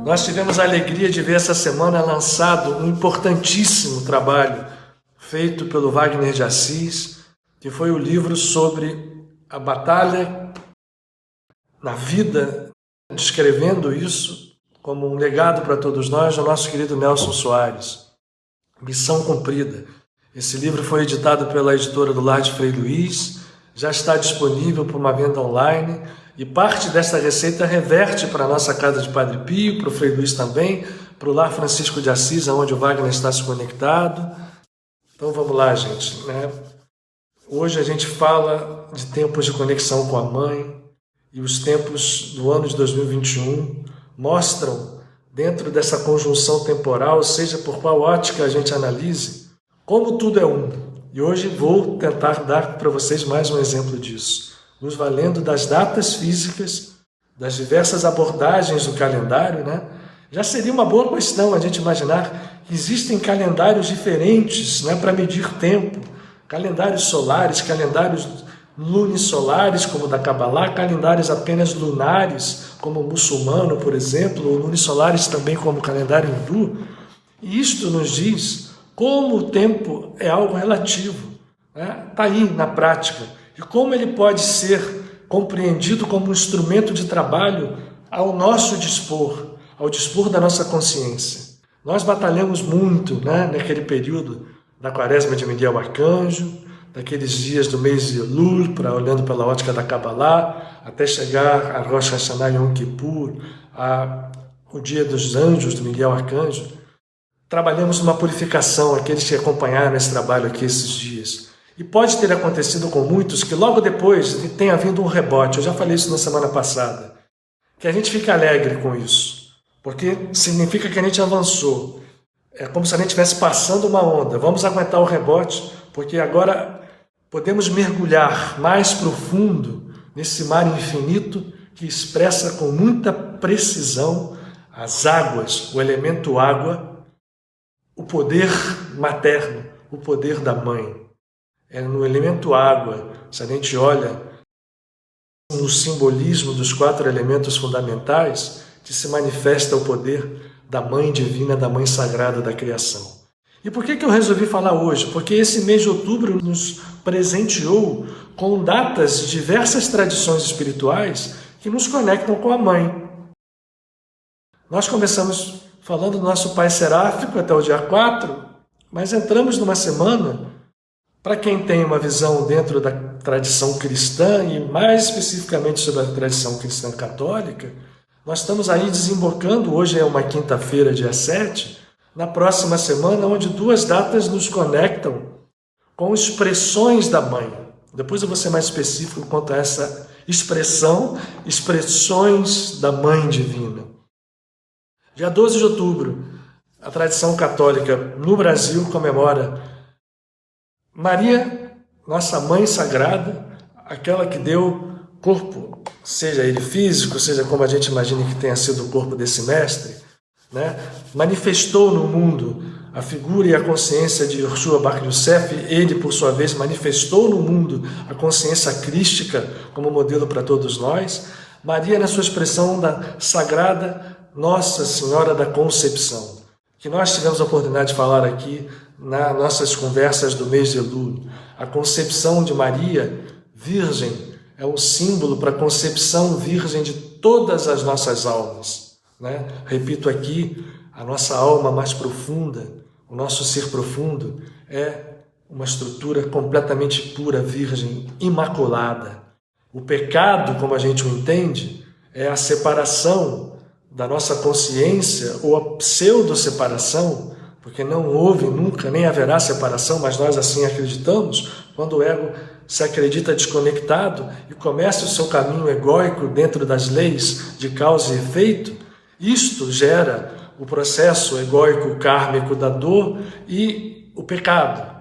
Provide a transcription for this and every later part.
Nós tivemos a alegria de ver essa semana lançado um importantíssimo trabalho feito pelo Wagner de Assis, que foi o livro sobre a batalha na vida, descrevendo isso como um legado para todos nós, do nosso querido Nelson Soares. Missão Cumprida. Esse livro foi editado pela editora do Lar de Frei Luiz, já está disponível para uma venda online, e parte dessa receita reverte para a nossa Casa de Padre Pio, para o Frei Luiz também, para o Lar Francisco de Assis, onde o Wagner está se conectado. Então vamos lá, gente, né? Hoje a gente fala de tempos de conexão com a Mãe, e os tempos do ano de 2021 mostram, dentro dessa conjunção temporal, seja por qual ótica a gente analise, como tudo é um. E hoje vou tentar dar para vocês mais um exemplo disso, nos valendo das datas físicas, das diversas abordagens do calendário, né? Já seria uma boa questão a gente imaginar que existem calendários diferentes, né, para medir tempo, calendários solares, calendários lunisolares, como o da Kabbalah, calendários apenas lunares, como o muçulmano, por exemplo, ou lunisolares também, como o calendário hindu. E isto nos diz como o tempo é algo relativo, né? Está aí na prática. E como ele pode ser compreendido como um instrumento de trabalho ao nosso dispor, ao dispor da nossa consciência. Nós batalhamos muito, né, naquele período da Quaresma de Miguel Arcanjo, daqueles dias do mês de Elul, olhando pela ótica da Kabbalah, até chegar a Rosh Hashanah Yom Kippur, o dia dos anjos do Miguel Arcanjo. Trabalhamos numa purificação, aqueles que acompanharam esse trabalho aqui esses dias. E pode ter acontecido com muitos que logo depois tenha havido um rebote. Eu já falei isso na semana passada. Que a gente fica alegre com isso, porque significa que a gente avançou. É como se a gente estivesse passando uma onda. Vamos aguentar o rebote, porque agora podemos mergulhar mais profundo nesse mar infinito que expressa com muita precisão as águas, o elemento água, o poder materno, o poder da mãe. É no elemento água, se a gente olha no simbolismo dos 4 elementos fundamentais, que se manifesta o poder da Mãe Divina, da Mãe Sagrada da Criação. E por que eu resolvi falar hoje? Porque esse mês de outubro nos presenteou com datas de diversas tradições espirituais que nos conectam com a Mãe. Nós começamos falando do nosso Pai Seráfico até o dia 4, mas entramos numa semana, para quem tem uma visão dentro da tradição cristã e mais especificamente sobre a tradição cristã católica, nós estamos aí desembocando, hoje é uma quinta-feira, dia 7, na próxima semana, onde 2 datas nos conectam com expressões da Mãe. Depois eu vou ser mais específico quanto a essa expressões da Mãe Divina. Dia 12 de outubro, a tradição católica no Brasil comemora Maria, nossa Mãe Sagrada, aquela que deu corpo, seja ele físico, seja como a gente imagina que tenha sido o corpo desse mestre, né? Manifestou no mundo a figura e a consciência de Yoshua Bar Yosef. Ele, por sua vez, manifestou no mundo a consciência crística como modelo para todos nós. Maria, na sua expressão da Sagrada Nossa Senhora da Concepção, que nós tivemos a oportunidade de falar aqui nas nossas conversas do mês de Elul. A concepção de Maria, virgem, é um símbolo para a concepção virgem de todas as nossas almas, né? Repito aqui, a nossa alma mais profunda, o nosso ser profundo, é uma estrutura completamente pura, virgem, imaculada. O pecado, como a gente o entende, é a separação da nossa consciência, ou a pseudo-separação, porque não houve nunca, nem haverá separação, mas nós assim acreditamos, quando o ego se acredita desconectado e começa o seu caminho egóico dentro das leis de causa e efeito, isto gera o processo egóico kármico da dor e o pecado.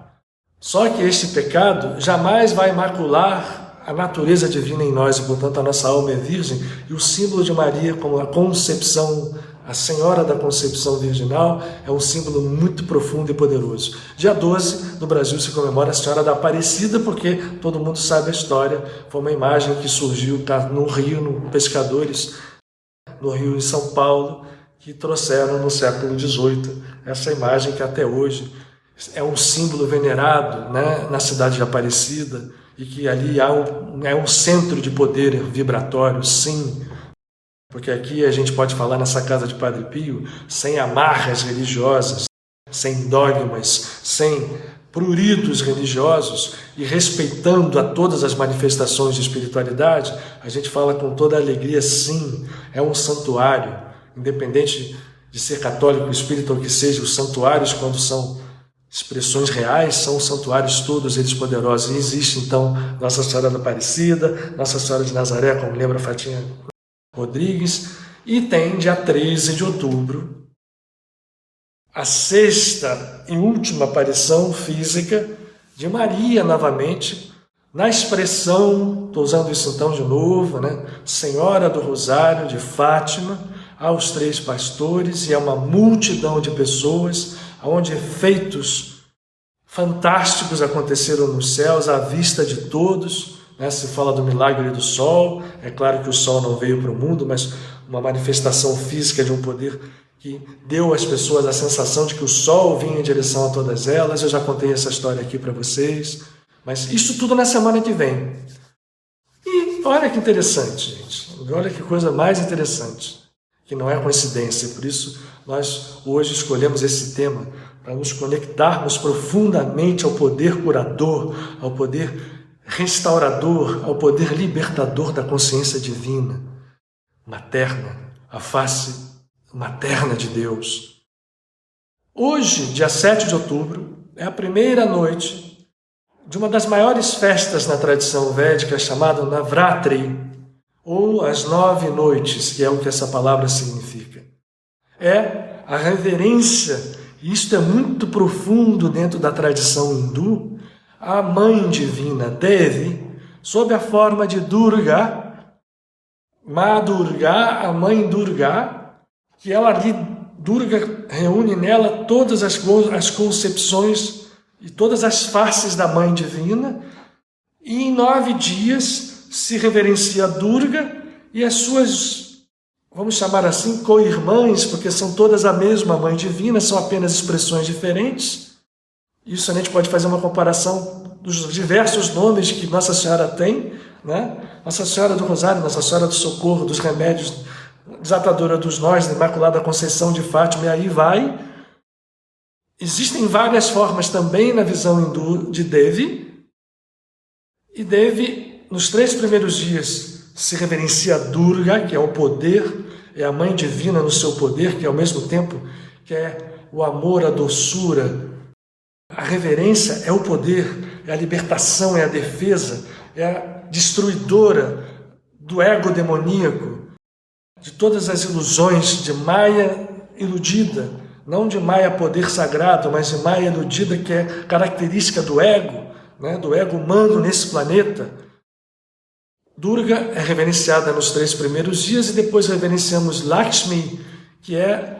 Só que este pecado jamais vai macular a natureza divina em nós, e portanto a nossa alma é virgem, e o símbolo de Maria como a concepção, a Senhora da Concepção Virginal, é um símbolo muito profundo e poderoso. Dia 12, no Brasil, se comemora a Senhora da Aparecida, porque todo mundo sabe a história, foi uma imagem que surgiu no Rio, no Pescadores, no Rio em São Paulo, que trouxeram no século XVIII essa imagem que até hoje é um símbolo venerado, né, na cidade de Aparecida, e que ali é um centro de poder vibratório, sim, porque aqui a gente pode falar nessa casa de Padre Pio sem amarras religiosas, sem dogmas, sem pruridos religiosos e respeitando a todas as manifestações de espiritualidade. A gente fala com toda alegria, sim, é um santuário, independente de ser católico, espírita ou que seja, os santuários, quando são expressões reais, são os santuários todos eles poderosos. E existe então Nossa Senhora da Aparecida, Nossa Senhora de Nazaré, como lembra Fatinha Rodrigues, e tem dia 13 de outubro a sexta e última aparição física de Maria novamente, na expressão, estou usando isso então de novo, né? Senhora do Rosário de Fátima, aos 3 pastores, e a uma multidão de pessoas, onde efeitos fantásticos aconteceram nos céus, à vista de todos, né? Se fala do milagre do sol, é claro que o sol não veio para o mundo, mas uma manifestação física de um poder que deu às pessoas a sensação de que o sol vinha em direção a todas elas. Eu já contei essa história aqui para vocês, mas isso tudo na semana que vem. E olha que interessante, gente, olha que coisa mais interessante, que não é coincidência, por isso nós hoje escolhemos esse tema, para nos conectarmos profundamente ao poder curador, ao poder restaurador, ao poder libertador da consciência divina, materna, a face materna de Deus. Hoje, dia 7 de outubro, é a primeira noite de uma das maiores festas na tradição védica, chamada Navratri, ou as 9 noites, que é o que essa palavra significa. É a reverência, e isto é muito profundo dentro da tradição hindu, à Mãe Divina, Devi, sob a forma de Durga, Ma Durga, a Mãe Durga, que ela ali, Durga reúne nela todas as concepções e todas as faces da Mãe Divina, e em 9 dias se reverencia a Durga e as suas, vamos chamar assim, co-irmãs, porque são todas a mesma Mãe Divina, são apenas expressões diferentes. Isso a gente pode fazer uma comparação dos diversos nomes que Nossa Senhora tem, né? Nossa Senhora do Rosário, Nossa Senhora do Socorro, dos Remédios, Desatadora dos Nós, Imaculada Conceição de Fátima, e aí vai. Existem várias formas também na visão hindu de Devi, e Devi, nos 3 primeiros dias, se reverencia a Durga, que é o poder, é a Mãe Divina no seu poder, que ao mesmo tempo que é o amor, a doçura. A reverência é o poder, é a libertação, é a defesa, é a destruidora do ego demoníaco, de todas as ilusões de Maya iludida, não de Maya poder sagrado, mas de Maya iludida, que é característica do ego, né, do ego humano nesse planeta. Durga é reverenciada nos 3 primeiros dias, e depois reverenciamos Lakshmi, que é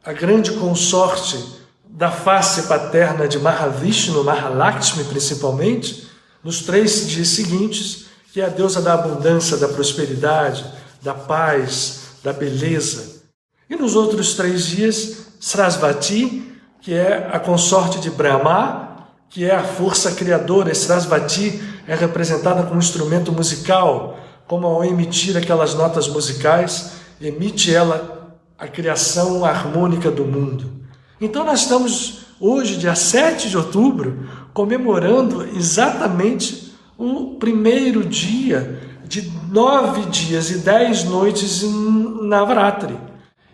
a grande consorte da face paterna de Mahavishnu, Mahalakshmi principalmente, nos 3 dias seguintes, que é a deusa da abundância, da prosperidade, da paz, da beleza. E nos outros 3 dias, Sarasvati, que é a consorte de Brahma, que é a força criadora. Sarasvati é representada como um instrumento musical, como ao emitir aquelas notas musicais, emite ela a criação harmônica do mundo. Então nós estamos hoje, dia 7 de outubro, comemorando exatamente o primeiro dia de 9 dias e 10 noites em Navratri.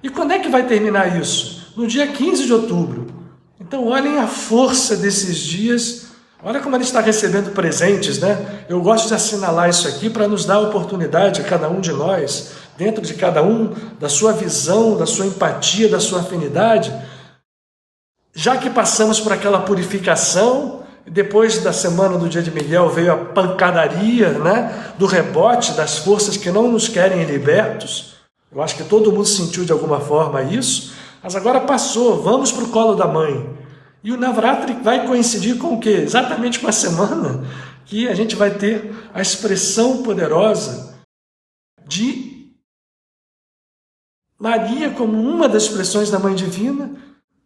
E quando é que vai terminar isso? No dia 15 de outubro. Então olhem a força desses dias, olha como ele está recebendo presentes, né? Eu gosto de assinalar isso aqui para nos dar a oportunidade, a cada um de nós, dentro de cada um, da sua visão, da sua empatia, da sua afinidade, já que passamos por aquela purificação, depois da semana do dia de Miguel veio a pancadaria, né, do rebote das forças que não nos querem libertos. Eu acho que todo mundo sentiu de alguma forma isso, mas agora passou, vamos para o colo da mãe. E o Navratri vai coincidir com o quê? Exatamente com a semana que a gente vai ter a expressão poderosa de Maria como uma das expressões da Mãe Divina,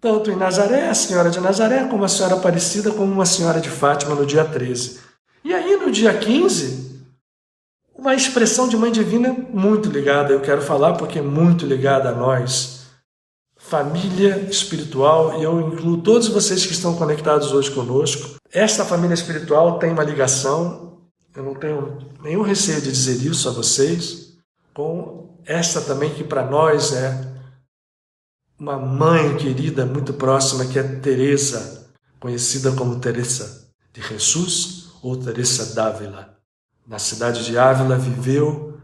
tanto em Nazaré, a Senhora de Nazaré, como a Senhora Aparecida, como uma Senhora de Fátima no dia 13. E aí no dia 15, uma expressão de Mãe Divina muito ligada, eu quero falar porque é muito ligada a nós, família espiritual, e eu incluo todos vocês que estão conectados hoje conosco. Esta família espiritual tem uma ligação, eu não tenho nenhum receio de dizer isso a vocês, com esta também que para nós é uma mãe querida, muito próxima, que é Teresa, conhecida como Teresa de Jesus ou Teresa d'Ávila. Na cidade de Ávila viveu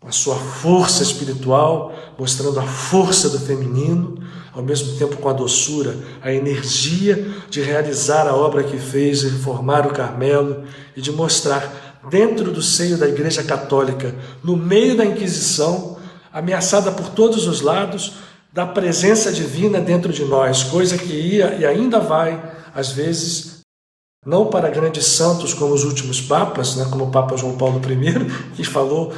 a sua força espiritual, mostrando a força do feminino, ao mesmo tempo com a doçura, a energia de realizar a obra que fez, de reformar o Carmelo e de mostrar dentro do seio da Igreja Católica, no meio da Inquisição, ameaçada por todos os lados, da presença divina dentro de nós, coisa que ia e ainda vai, às vezes, não para grandes santos como os últimos papas, né, como o Papa João Paulo I, que falou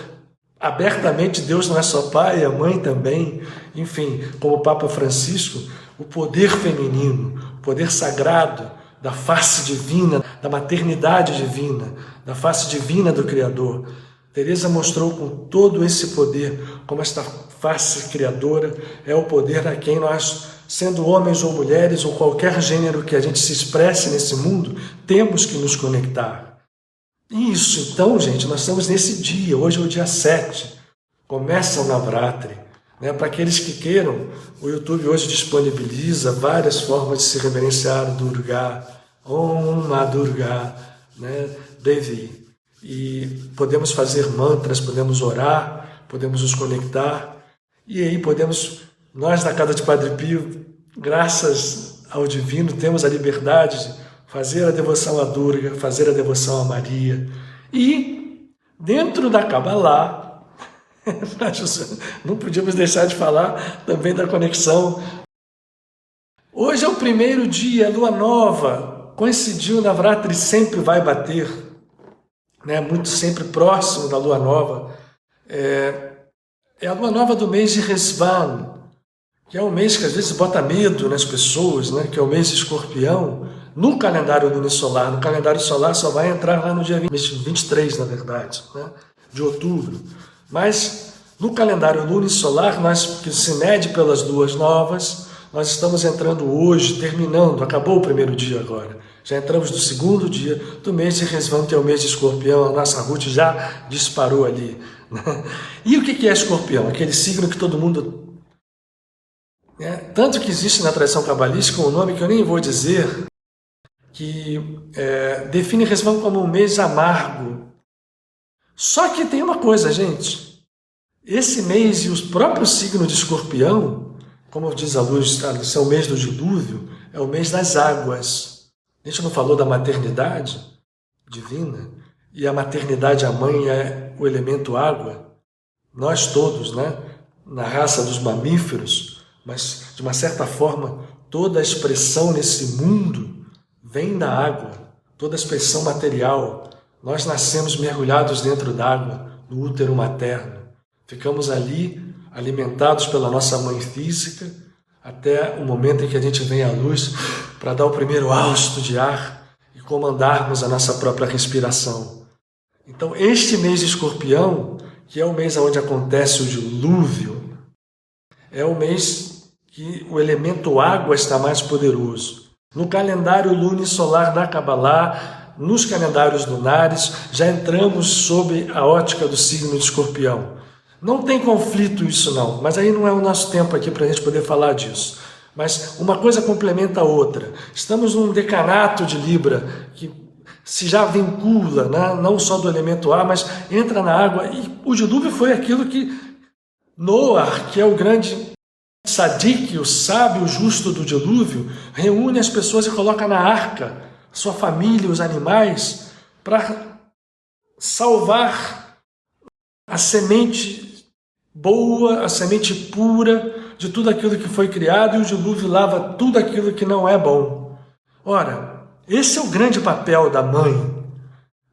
abertamente, Deus não é só pai, é mãe também, enfim, como o Papa Francisco, o poder feminino, o poder sagrado da face divina, da maternidade divina, da face divina do Criador. Teresa mostrou com todo esse poder como esta face criadora é o poder a quem nós, sendo homens ou mulheres ou qualquer gênero que a gente se expresse nesse mundo, temos que nos conectar. Isso, então, gente, nós estamos nesse dia, hoje é o dia 7, começa o Navratri, né? Para aqueles que queiram, o YouTube hoje disponibiliza várias formas de se reverenciar Durga, Om Durga, né? Devi. E podemos fazer mantras, podemos orar, podemos nos conectar, e aí podemos, nós da Casa de Padre Pio, graças ao Divino, temos a liberdade de fazer a devoção a Durga, fazer a devoção a Maria. E dentro da Kabbalah, não podíamos deixar de falar também da conexão. Hoje é o primeiro dia, lua nova, coincidiu, Navratri sempre vai bater, né, muito sempre próximo da lua nova. É a lua nova do mês de Resvan, que é um mês que às vezes bota medo nas pessoas, né, que é o mês de Escorpião, no calendário lunisolar. No calendário solar só vai entrar lá no dia 23, na verdade, né, de outubro. Mas no calendário lunisolar, que se mede pelas luas novas, nós estamos entrando hoje, terminando, acabou o primeiro dia agora. Já entramos no segundo dia do mês de Resvan, que é o mês de Escorpião. A nossa Ruth já disparou ali, né? E o que é Escorpião? Aquele signo que todo mundo... tanto que existe na tradição cabalística um nome que eu nem vou dizer, que define Resvan como um mês amargo. Só que tem uma coisa, gente. Esse mês e o próprio signo de Escorpião, como diz a luz, é o mês do dilúvio, é o mês das águas. A gente não falou da maternidade divina, e a maternidade, a mãe, é o elemento água. Nós todos, né, na raça dos mamíferos, mas de uma certa forma, toda a expressão nesse mundo vem da água, toda a expressão material. Nós nascemos mergulhados dentro d'água, no útero materno. Ficamos ali, alimentados pela nossa mãe física, até o momento em que a gente vem à luz para dar o primeiro hausto de ar e comandarmos a nossa própria respiração. Então, este mês de Escorpião, que é o mês onde acontece o dilúvio, é o mês que o elemento água está mais poderoso. No calendário lunisolar da Kabbalah, nos calendários lunares, já entramos sob a ótica do signo de Escorpião. Não tem conflito isso não, mas aí não é o nosso tempo aqui para a gente poder falar disso. Mas uma coisa complementa a outra. Estamos num decanato de Libra que se já vincula, né, não só do elemento ar, mas entra na água. E o dilúvio foi aquilo que Noah, que é o grande Sadik, o sábio justo do dilúvio, reúne as pessoas e coloca na arca sua família, os animais, para salvar a semente boa, a semente pura de tudo aquilo que foi criado, e o dilúvio lava tudo aquilo que não é bom. Ora, esse é o grande papel da mãe.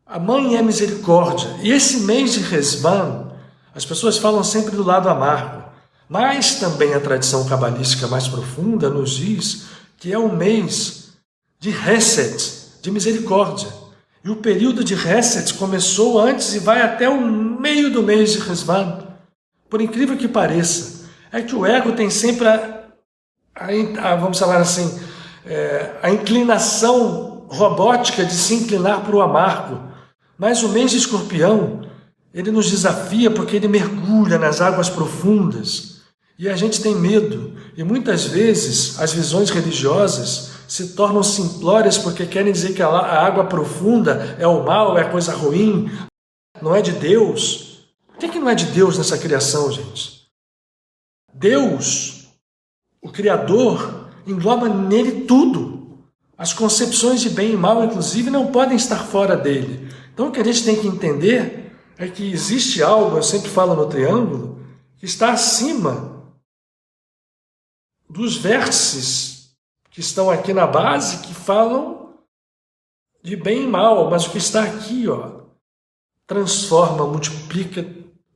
A mãe é misericórdia. E esse mês de Resvan, as pessoas falam sempre do lado amargo, mas também a tradição cabalística mais profunda nos diz que é um mês de Hesed, de misericórdia. E o período de Hesed começou antes e vai até o meio do mês de Resvan. Por incrível que pareça, é que o ego tem sempre vamos falar assim, a inclinação robótica de se inclinar para o amargo. Mas o mês de Escorpião, ele nos desafia porque ele mergulha nas águas profundas. E a gente tem medo. E muitas vezes as visões religiosas se tornam simplórias porque querem dizer que a água profunda é o mal, é coisa ruim, não é de Deus. O que não é de Deus nessa criação, gente? Deus, o Criador, engloba nele tudo. As concepções de bem e mal, inclusive, não podem estar fora dele. Então o que a gente tem que entender é que existe algo, eu sempre falo no triângulo, que está acima dos vértices que estão aqui na base, que falam de bem e mal, mas o que está aqui, transforma, multiplica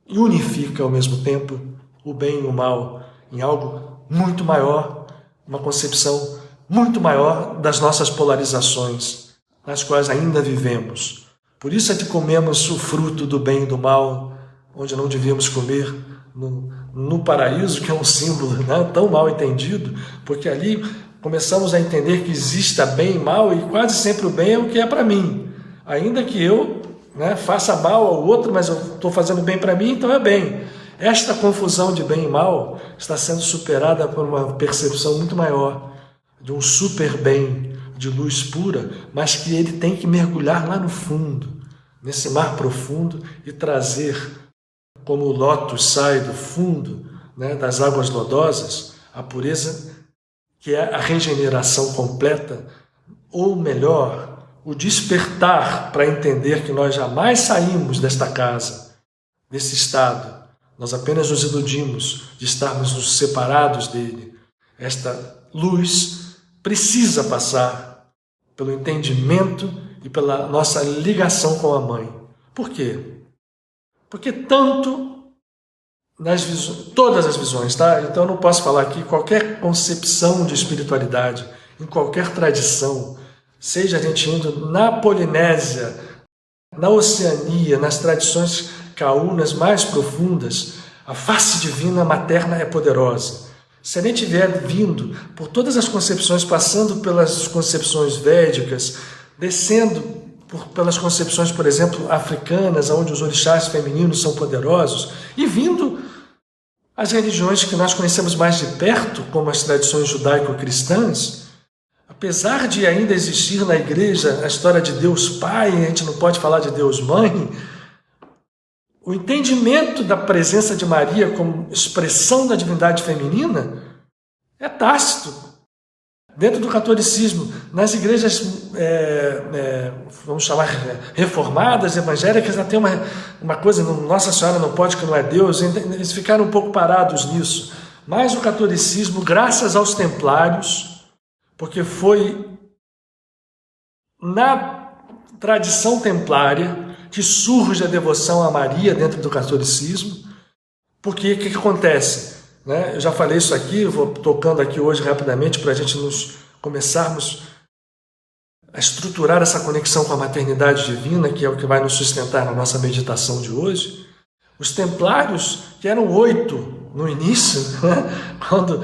e unifica ao mesmo tempo o bem e o mal em algo muito maior, uma concepção muito maior das nossas polarizações, nas quais ainda vivemos. Por isso é que comemos o fruto do bem e do mal, onde não devíamos comer, no paraíso, que é um símbolo, né, tão mal entendido, porque ali começamos a entender que exista bem e mal, e quase sempre o bem é o que é para mim. Ainda que eu faça mal ao outro, mas eu estou fazendo bem para mim, então é bem. Esta confusão de bem e mal está sendo superada por uma percepção muito maior, de um super bem, de luz pura, mas que ele tem que mergulhar lá no fundo, nesse mar profundo, e trazer, como o lótus sai do fundo, das águas lodosas, a pureza, que é a regeneração completa, ou melhor, o despertar para entender que nós jamais saímos desta casa, desse estado. Nós apenas nos iludimos de estarmos nos separados dele. Esta luz precisa passar pelo entendimento e pela nossa ligação com a mãe. Por quê? Porque tanto nas visões, todas as visões, tá? Então eu não posso falar aqui qualquer concepção de espiritualidade, em qualquer tradição, seja a gente indo na Polinésia, na Oceania, nas tradições caunas mais profundas, a face divina materna é poderosa. Se a gente vier vindo por todas as concepções, passando pelas concepções védicas, descendo pelas concepções, por exemplo, africanas, onde os orixás femininos são poderosos, e vindo as religiões que nós conhecemos mais de perto, como as tradições judaico-cristãs, apesar de ainda existir na igreja a história de Deus Pai, a gente não pode falar de Deus Mãe, o entendimento da presença de Maria como expressão da divindade feminina é tácito. Dentro do catolicismo, nas igrejas, vamos chamar reformadas, evangélicas, ainda tem uma coisa, Nossa Senhora não pode, que não é Deus, eles ficaram um pouco parados nisso. Mas o catolicismo, graças aos templários, porque foi na tradição templária que surge a devoção a Maria dentro do catolicismo, porque o que acontece? Eu já falei isso aqui, vou tocando aqui hoje rapidamente para a gente começarmos a estruturar essa conexão com a maternidade divina, que é o que vai nos sustentar na nossa meditação de hoje. Os templários, que eram 8 no início, né? Quando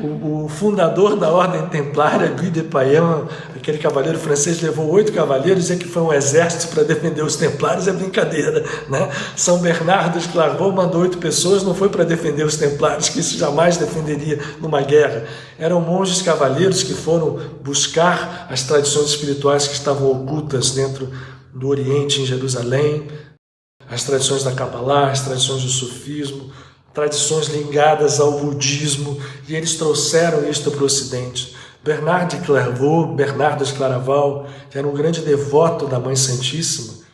o fundador da Ordem Templária, Guy de Payens, aquele cavaleiro francês, levou 8 cavaleiros, dizer que foi um exército para defender os templários é brincadeira, né? São Bernardo de Clairvaux mandou 8 pessoas, não foi para defender os templários, que isso jamais defenderia numa guerra. Eram monges cavaleiros que foram buscar as tradições espirituais que estavam ocultas dentro do Oriente, em Jerusalém, as tradições da Kabbalah, as tradições do sufismo, tradições ligadas ao budismo, e eles trouxeram isto para o Ocidente. Bernard de Clairvaux, Bernardo de Claraval, que era um grande devoto da Mãe Santíssima,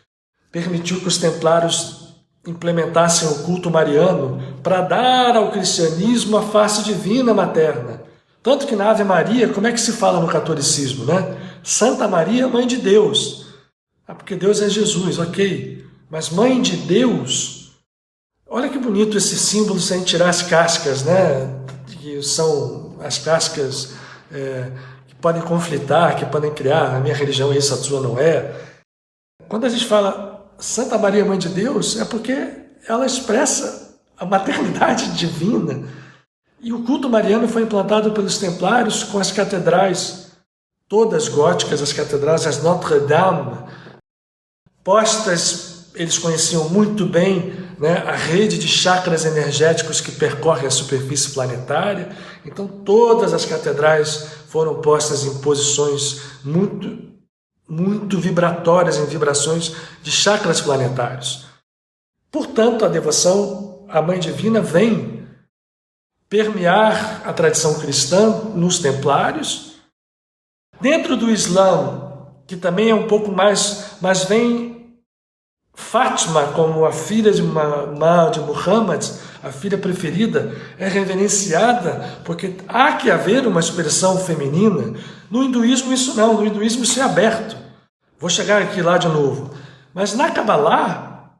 permitiu que os templários implementassem o culto mariano para dar ao cristianismo a face divina materna. Tanto que na Ave Maria, como é que se fala no catolicismo, né? Santa Maria, Mãe de Deus. Porque Deus é Jesus, ok. Mas Mãe de Deus, olha que bonito esse símbolo sem tirar as cascas, né? Que são as cascas que podem conflitar, que podem criar, a minha religião é isso, a sua não é. Quando a gente fala Santa Maria, Mãe de Deus, é porque ela expressa a maternidade divina. E o culto mariano foi implantado pelos templários com as catedrais, todas góticas, as catedrais, as Notre-Dame, postas. Eles conheciam muito bem, né, a rede de chakras energéticos que percorre a superfície planetária. Então, todas as catedrais foram postas em posições muito vibratórias, em vibrações de chakras planetários. Portanto, a devoção à Mãe Divina vem permear a tradição cristã nos templários. Dentro do Islã, que também é um pouco mais, mas vem Fátima, como a filha de Muhammad, a filha preferida, é reverenciada porque há que haver uma expressão feminina. No hinduísmo isso não, no hinduísmo isso é aberto. Vou chegar aqui lá de novo. Mas na Kabbalah,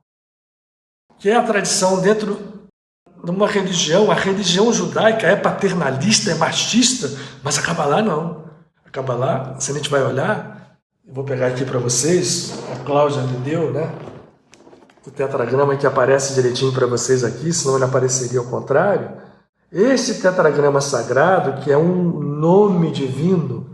que é a tradição dentro de uma religião, a religião judaica é paternalista, é machista, mas a Kabbalah não. A Kabbalah, se a gente vai olhar, eu vou pegar aqui para vocês, a Cláudia me deu, né? O tetragrama que aparece direitinho para vocês aqui, senão ele apareceria ao contrário. Este tetragrama sagrado, que é um nome divino,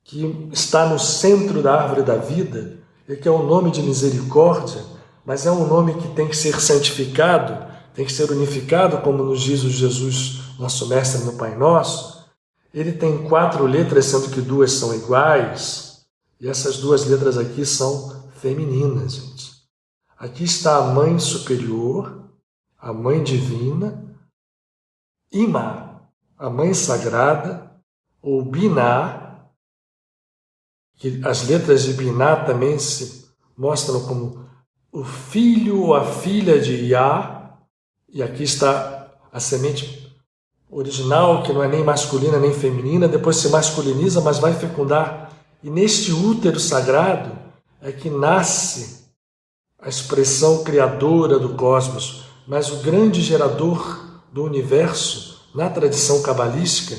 que está no centro da árvore da vida, e que é um nome de misericórdia, mas é um nome que tem que ser santificado, tem que ser unificado, como nos diz o Jesus, nosso mestre no Pai Nosso. Ele tem 4 letras, sendo que 2 são iguais, e essas 2 letras aqui são femininas, gente. Aqui está a Mãe Superior, a Mãe Divina, Ima, a Mãe Sagrada, ou Binah, que as letras de Binah também se mostram como o filho ou a filha de Yah, e aqui está a semente original, que não é nem masculina nem feminina, depois se masculiniza, mas vai fecundar. E neste útero sagrado é que nasce a expressão criadora do cosmos, mas o grande gerador do universo, na tradição cabalística,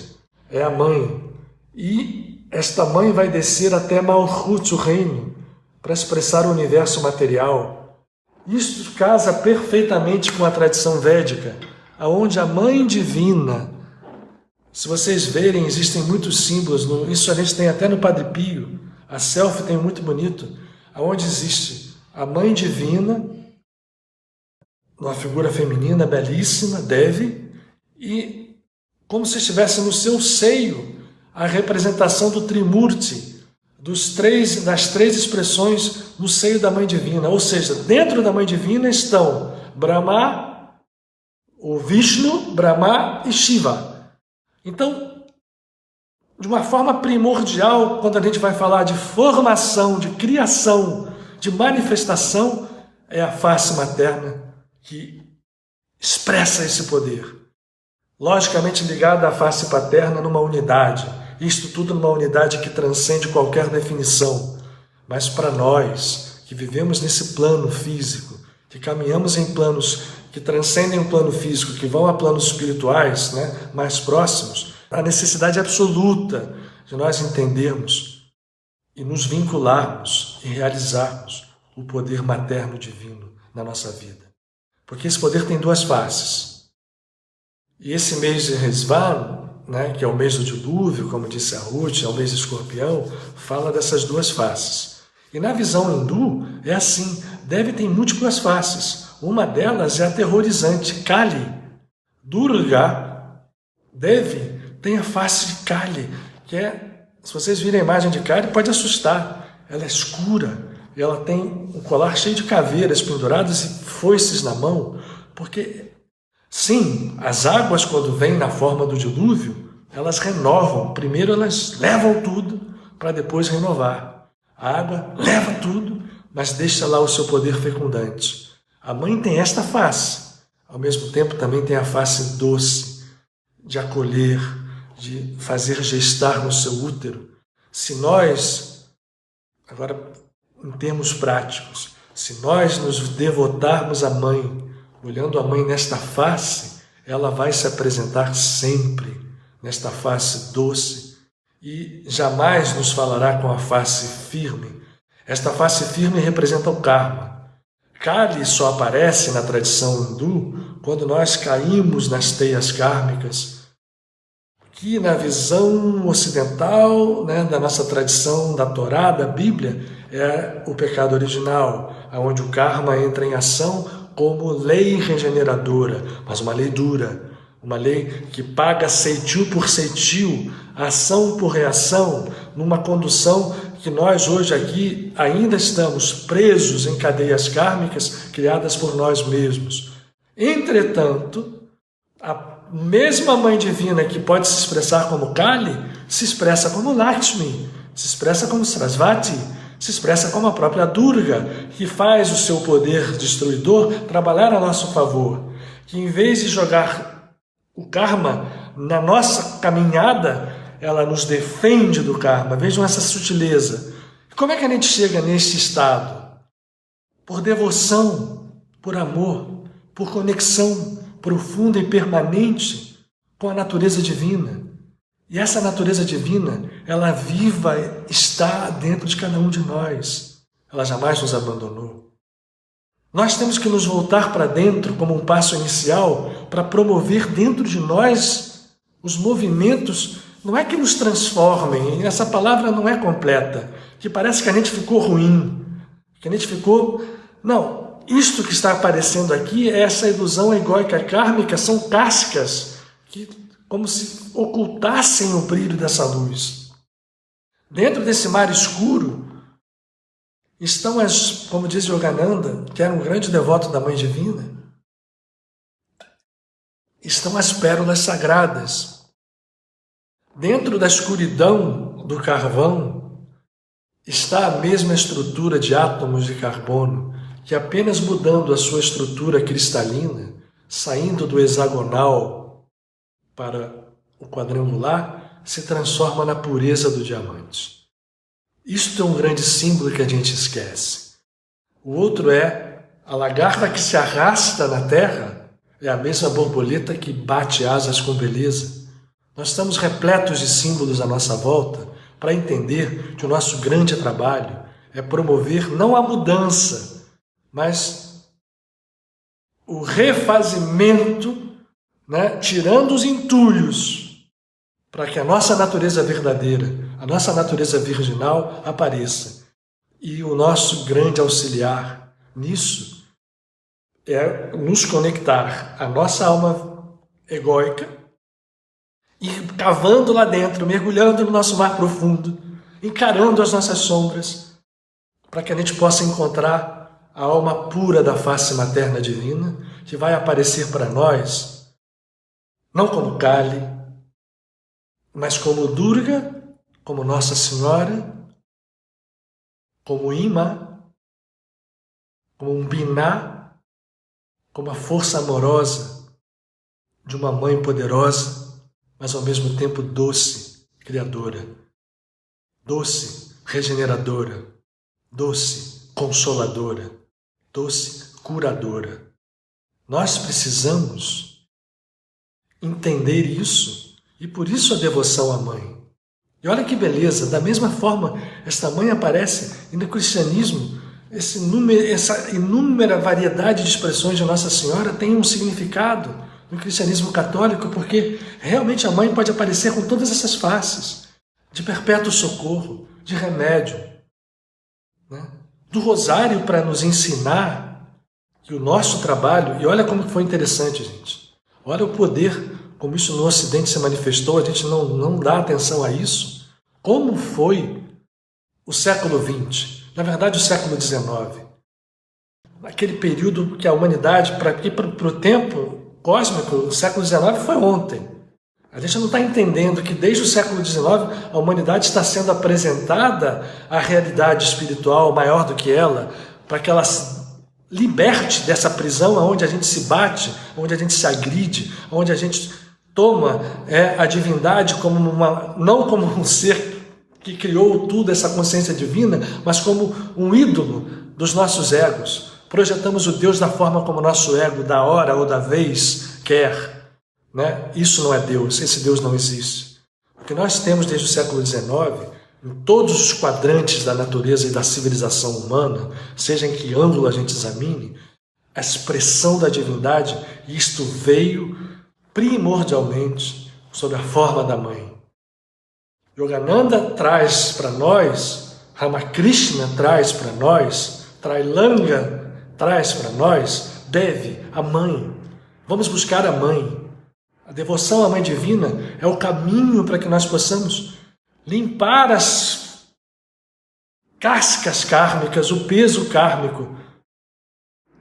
é a mãe. E esta mãe vai descer até Malchut, o reino, para expressar o universo material. Isto casa perfeitamente com a tradição védica, onde a Mãe Divina, se vocês verem, existem muitos símbolos, isso a gente tem até no Padre Pio, a selfie tem muito bonito, onde existe a Mãe Divina, uma figura feminina belíssima, Devi, e como se estivesse no seu seio a representação do Trimurti, das 3 expressões no seio da Mãe Divina. Ou seja, dentro da Mãe Divina estão Brahma, o Vishnu, Brahma e Shiva. Então, de uma forma primordial, quando a gente vai falar de formação, de criação, de manifestação, é a face materna que expressa esse poder. Logicamente ligada à face paterna numa unidade. Isto tudo numa unidade que transcende qualquer definição. Mas para nós, que vivemos nesse plano físico, que caminhamos em planos que transcendem o plano físico, que vão a planos espirituais, né, mais próximos, a necessidade absoluta de nós entendermos e nos vincularmos e realizarmos o poder materno divino na nossa vida. porque esse poder tem duas faces. E esse mês de Resvan, né, que é o mês do dilúvio, como disse a Ruth, é o mês de Escorpião, fala dessas duas faces. E na visão hindu é assim, Devi tem múltiplas faces. Uma delas é aterrorizante, Kali. Durga, Devi, tem a face de Kali, que é, se vocês virem a imagem de Kali, pode assustar. Ela é escura, e ela tem um colar cheio de caveiras penduradas e foices na mão, porque, sim, as águas, quando vêm na forma do dilúvio, elas renovam. Primeiro elas levam tudo, para depois renovar. A água leva tudo, mas deixa lá o seu poder fecundante. A mãe tem esta face, ao mesmo tempo também tem a face doce, de acolher, de fazer gestar no seu útero. Se nós, agora em termos práticos, se nós nos devotarmos à mãe, olhando a mãe nesta face, ela vai se apresentar sempre nesta face doce e jamais nos falará com a face firme. Esta face firme representa o karma. Kali só aparece na tradição hindu quando nós caímos nas teias kármicas, que na visão ocidental, né, da nossa tradição da Torá, da Bíblia, é o pecado original, onde o karma entra em ação como lei regeneradora, mas uma lei dura, uma lei que paga ceitil por ceitil, ação por reação, numa condução que nós hoje aqui ainda estamos presos em cadeias kármicas criadas por nós mesmos. Entretanto, a mesma Mãe Divina que pode se expressar como Kali, se expressa como Lakshmi, se expressa como Sarasvati, se expressa como a própria Durga, que faz o seu poder destruidor trabalhar a nosso favor, que em vez de jogar o karma na nossa caminhada, ela nos defende do karma. Vejam essa sutileza. Como é que a gente chega nesse estado? Por devoção, por amor, por conexão profunda e permanente com a natureza divina. E essa natureza divina, ela viva está dentro de cada um de nós. Ela jamais nos abandonou. Nós temos que nos voltar para dentro como um passo inicial para promover dentro de nós os movimentos, não é que nos transformem, essa palavra não é completa, que parece que a gente ficou ruim, que a gente ficou... Não, isto que está aparecendo aqui, essa ilusão egóica kármica, são cascas que como se ocultassem o brilho dessa luz. Dentro desse mar escuro estão as, como diz Yogananda, que era um grande devoto da Mãe Divina, estão as pérolas sagradas. Dentro da escuridão do carvão está a mesma estrutura de átomos de carbono, que apenas mudando a sua estrutura cristalina, saindo do hexagonal para o quadrangular, se transforma na pureza do diamante. Isto é um grande símbolo que a gente esquece. O outro é a lagarta que se arrasta na terra, é a mesma borboleta que bate asas com beleza. Nós estamos repletos de símbolos à nossa volta para entender que o nosso grande trabalho é promover não a mudança, mas o refazimento, né, tirando os entulhos, para que a nossa natureza verdadeira, a nossa natureza virginal apareça. E o nosso grande auxiliar nisso é nos conectar à nossa alma egóica, ir cavando lá dentro, mergulhando no nosso mar profundo, encarando as nossas sombras, para que a gente possa encontrar a alma pura da face materna divina, que vai aparecer para nós, não como Kali, mas como Durga, como Nossa Senhora, como Ima, como um Binah, como a força amorosa de uma mãe poderosa, mas ao mesmo tempo doce, criadora, doce, regeneradora, doce, consoladora, doce, curadora. Nós precisamos entender isso e por isso a devoção à mãe. E olha que beleza, da mesma forma, esta mãe aparece e no cristianismo essa inúmera variedade de expressões de Nossa Senhora tem um significado no cristianismo católico, porque realmente a mãe pode aparecer com todas essas faces, de perpétuo socorro, de remédio, né? Do rosário para nos ensinar que o nosso trabalho, e olha como foi interessante, gente, olha o poder, como isso no Ocidente se manifestou, a gente não dá atenção a isso, como foi o século XX, na verdade o século XIX, aquele período que a humanidade, para o tempo cósmico, o século XIX foi ontem. A gente não está entendendo que desde o século XIX a humanidade está sendo apresentada à realidade espiritual maior do que ela, para que ela se liberte dessa prisão onde a gente se bate, onde a gente se agride, onde a gente toma a divindade como não como um ser que criou tudo, essa consciência divina, mas como um ídolo dos nossos egos. Projetamos o Deus da forma como o nosso ego, da hora ou da vez, quer. Né? Isso não é Deus, esse Deus não existe. O que nós temos desde o século XIX, em todos os quadrantes da natureza e da civilização humana, seja em que ângulo a gente examine, a expressão da divindade, e isto veio primordialmente sob a forma da mãe. Yogananda traz para nós, Ramakrishna traz para nós, Trailanga traz para nós, Devi, a mãe. Vamos buscar a mãe. A devoção à Mãe Divina é o caminho para que nós possamos limpar as cascas kármicas, o peso kármico,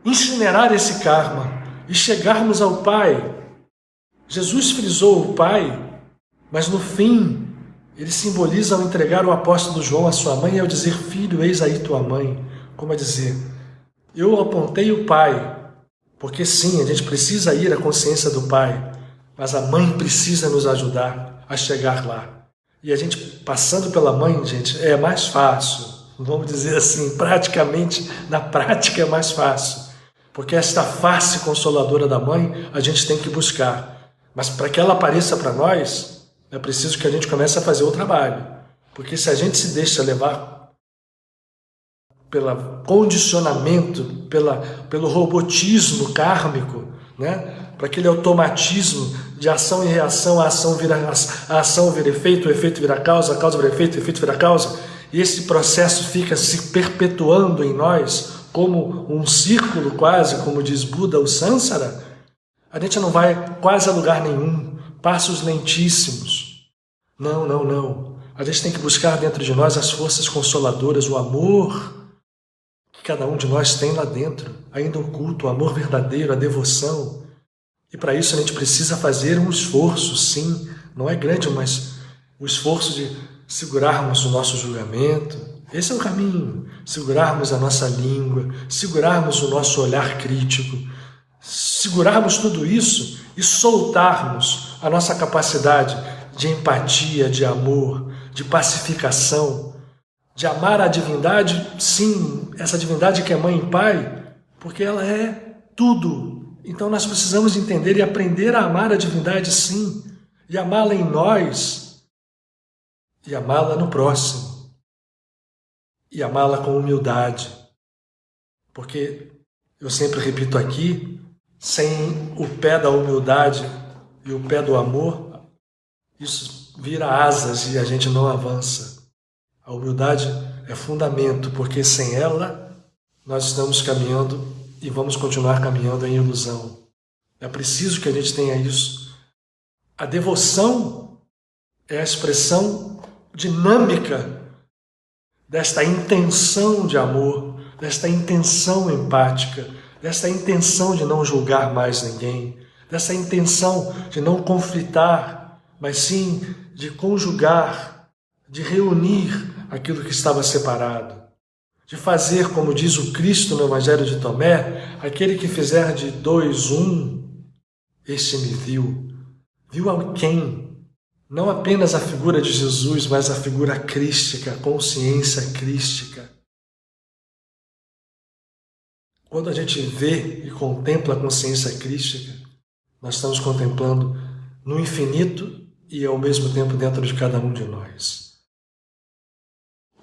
incinerar esse karma e chegarmos ao Pai. Jesus frisou o Pai, mas no fim ele simboliza ao entregar o apóstolo João à sua mãe e ao dizer: filho, eis aí tua mãe. Como a dizer, eu apontei o Pai, porque sim, a gente precisa ir à consciência do Pai, mas a mãe precisa nos ajudar a chegar lá. E a gente passando pela mãe, gente, é mais fácil, vamos dizer assim, praticamente, na prática é mais fácil, porque esta face consoladora da mãe a gente tem que buscar, mas para que ela apareça para nós, é preciso que a gente comece a fazer o trabalho, porque se a gente se levar pelo condicionamento, pelo robotismo kármico, né? Para aquele automatismo de ação e reação, a ação vira efeito, o efeito vira causa, a causa vira efeito, o efeito vira causa, e esse processo fica se perpetuando em nós como um círculo quase, como diz Buda, o Sansara, a gente não vai quase a lugar nenhum, passos lentíssimos. Não. A gente tem que buscar dentro de nós as forças consoladoras, o amor que cada um de nós tem lá dentro, ainda oculto, o amor verdadeiro, a devoção. E para isso a gente precisa fazer um esforço, sim, não é grande, mas o esforço de segurarmos o nosso julgamento. Esse é o caminho, segurarmos a nossa língua, segurarmos o nosso olhar crítico, segurarmos tudo isso e soltarmos a nossa capacidade de empatia, de amor, de pacificação, de amar a divindade, sim, essa divindade que é mãe e pai, porque ela é tudo. Então nós precisamos entender e aprender a amar a divindade, sim, e amá-la em nós, e amá-la no próximo, e amá-la com humildade. Porque, eu sempre repito aqui, sem o pé da humildade e o pé do amor, isso vira asas e a gente não avança. A humildade é fundamento, porque sem ela nós estamos caminhando e vamos continuar caminhando em ilusão. É preciso que a gente tenha isso. A devoção é a expressão dinâmica desta intenção de amor, desta intenção empática, desta intenção de não julgar mais ninguém, dessa intenção de não conflitar, mas sim de conjugar, de reunir aquilo que estava separado, de fazer, como diz o Cristo no Evangelho de Tomé, aquele que fizer de dois um, este me viu. Viu a quem? Não apenas a figura de Jesus, mas a figura crística, a consciência crística. Quando a gente vê e contempla a consciência crística, nós estamos contemplando no infinito e ao mesmo tempo dentro de cada um de nós.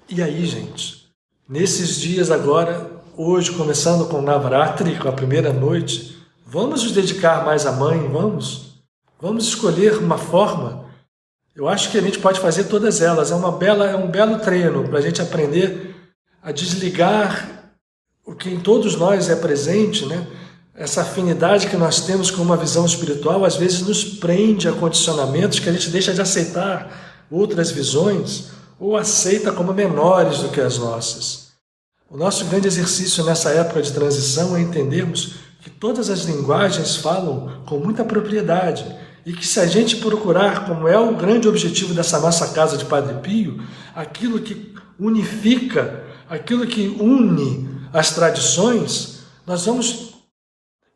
E aí, gente, nesses dias agora hoje, começando com Navratri, com a primeira noite, vamos nos dedicar mais à Mãe, vamos escolher uma forma. Eu acho que a gente pode fazer todas elas, é um belo treino para a gente aprender a desligar o que em todos nós é presente, né? Essa afinidade que nós temos com uma visão espiritual, às vezes nos prende a condicionamentos que a gente deixa de aceitar outras visões, ou aceita como menores do que as nossas. O nosso grande exercício nessa época de transição é entendermos que todas as linguagens falam com muita propriedade e que se a gente procurar, como é o grande objetivo dessa nossa casa de Padre Pio, aquilo que unifica, aquilo que une as tradições, nós vamos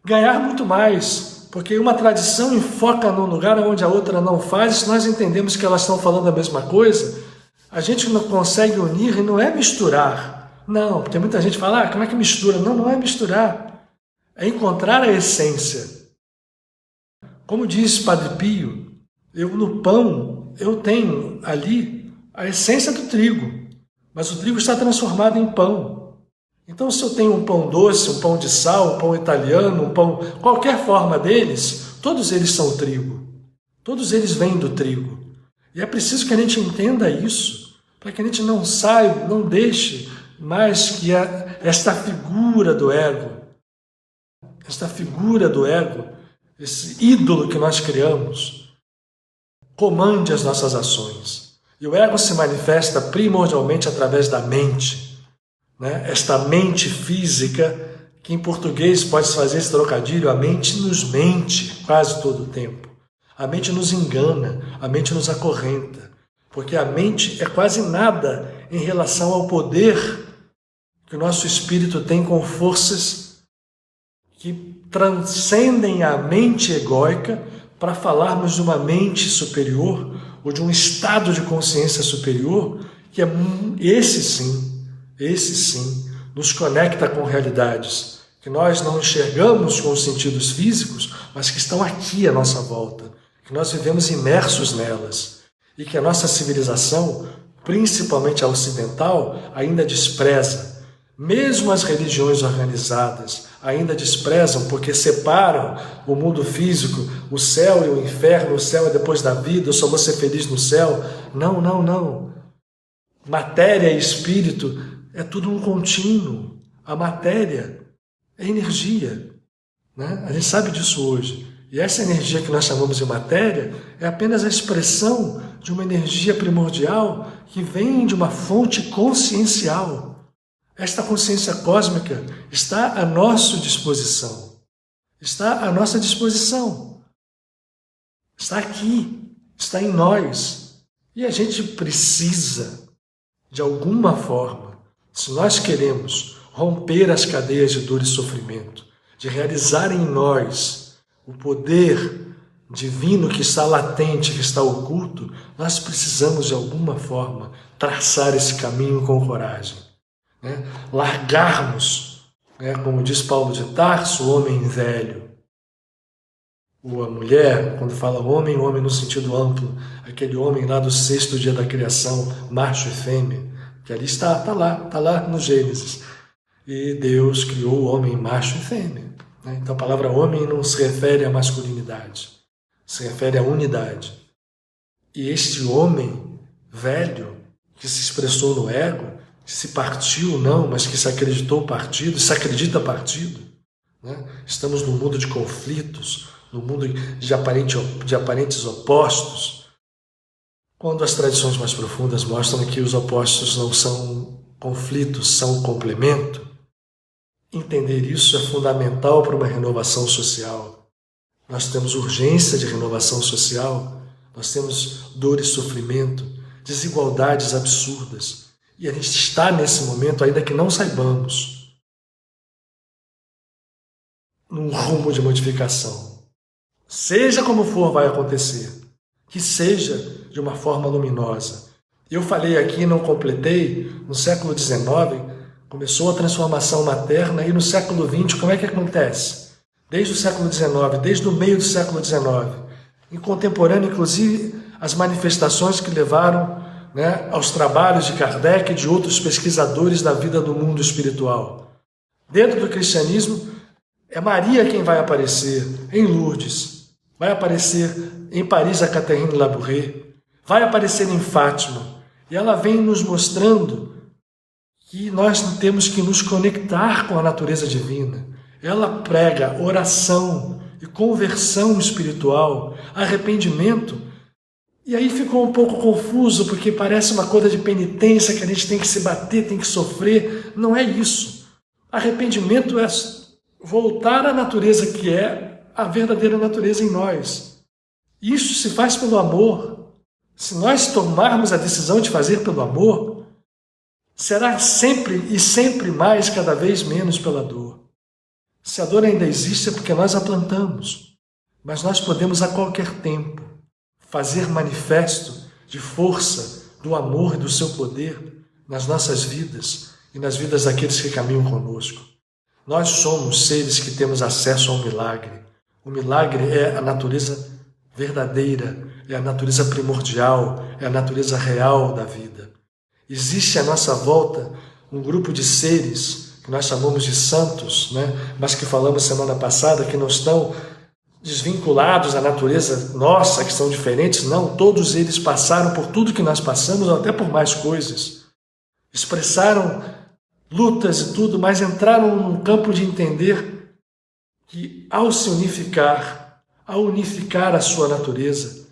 ganhar muito mais, porque uma tradição enfoca num lugar onde a outra não faz, se nós entendemos que elas estão falando a mesma coisa, a gente não consegue unir e não é misturar. Não, porque muita gente fala, como é que mistura? Não, não é misturar. É encontrar a essência. Como diz Padre Pio, no pão eu tenho ali a essência do trigo, mas o trigo está transformado em pão. Então se eu tenho um pão doce, um pão de sal, um pão italiano, um pão, qualquer forma deles, todos eles são trigo. Todos eles vêm do trigo. E é preciso que a gente entenda isso, para que a gente não saiba, não deixe mais que esta figura do ego, esse ídolo que nós criamos, comande as nossas ações. E o ego se manifesta primordialmente através da mente, né? Esta mente física, que em português pode fazer esse trocadilho, a mente nos mente quase todo o tempo. A mente nos engana, a mente nos acorrenta. Porque a mente é quase nada em relação ao poder que o nosso espírito tem com forças que transcendem a mente egóica para falarmos de uma mente superior ou de um estado de consciência superior que esse sim, nos conecta com realidades que nós não enxergamos com os sentidos físicos, mas que estão aqui à nossa volta, que nós vivemos imersos nelas. E que a nossa civilização, principalmente a ocidental, ainda despreza. Mesmo as religiões organizadas ainda desprezam porque separam o mundo físico, o céu e o inferno, o céu é depois da vida, eu só vou ser feliz no céu. Não. Matéria e espírito é tudo um contínuo. A matéria é energia, né? A gente sabe disso hoje. E essa energia que nós chamamos de matéria é apenas a expressão de uma energia primordial que vem de uma fonte consciencial. Esta consciência cósmica está à nossa disposição. Está à nossa disposição. Está aqui, está em nós. E a gente precisa, de alguma forma, se nós queremos romper as cadeias de dor e sofrimento, de realizar em nós o poder divino que está latente, que está oculto, nós precisamos de alguma forma traçar esse caminho com coragem, né? Largarmos, né? Como diz Paulo de Tarso, o homem velho, ou a mulher, quando fala homem, o homem no sentido amplo, aquele homem lá do 6º dia da criação, macho e fêmea, que ali está lá no Gênesis. E Deus criou o homem macho e fêmea. Então a palavra homem não se refere à masculinidade, se refere à unidade. E este homem velho, que se expressou no ego, que se partiu não, mas que se acreditou partido, se acredita partido, né? Estamos num mundo de conflitos, num mundo de aparentes opostos, quando as tradições mais profundas mostram que os opostos não são conflitos, são complemento. Entender isso é fundamental para uma renovação social. Nós temos urgência de renovação social, nós temos dor e sofrimento, desigualdades absurdas. E a gente está nesse momento, ainda que não saibamos, num rumo de modificação. Seja como for, vai acontecer. Que seja de uma forma luminosa. Eu falei aqui, não completei, no século XIX, começou a transformação materna, e no século XX, como é que acontece? Desde o século XIX, desde o meio do século XIX, em contemporâneo, inclusive, as manifestações que levaram, né, aos trabalhos de Kardec e de outros pesquisadores da vida do mundo espiritual. Dentro do cristianismo, é Maria quem vai aparecer em Lourdes, vai aparecer em Paris, a Catherine Labouré, vai aparecer em Fátima. E ela vem nos mostrando que nós temos que nos conectar com a natureza divina. Ela prega oração e conversão espiritual, arrependimento. E aí ficou um pouco confuso, porque parece uma coisa de penitência, que a gente tem que se bater, tem que sofrer. Não é isso. Arrependimento é voltar à natureza que é a verdadeira natureza em nós. Isso se faz pelo amor. Se nós tomarmos a decisão de fazer pelo amor, será sempre e sempre mais, cada vez menos pela dor. Se a dor ainda existe é porque nós a plantamos, mas nós podemos a qualquer tempo fazer manifesto de força, do amor e do seu poder nas nossas vidas e nas vidas daqueles que caminham conosco. Nós somos seres que temos acesso ao milagre. O milagre é a natureza verdadeira, é a natureza primordial, é a natureza real da vida. Existe à nossa volta um grupo de seres que nós chamamos de santos, mas que falamos semana passada que não estão desvinculados da natureza nossa, que são diferentes. Não, todos eles passaram por tudo que nós passamos, ou até por mais coisas. Expressaram lutas e tudo, mas entraram num campo de entender que ao se unificar, ao unificar a sua natureza,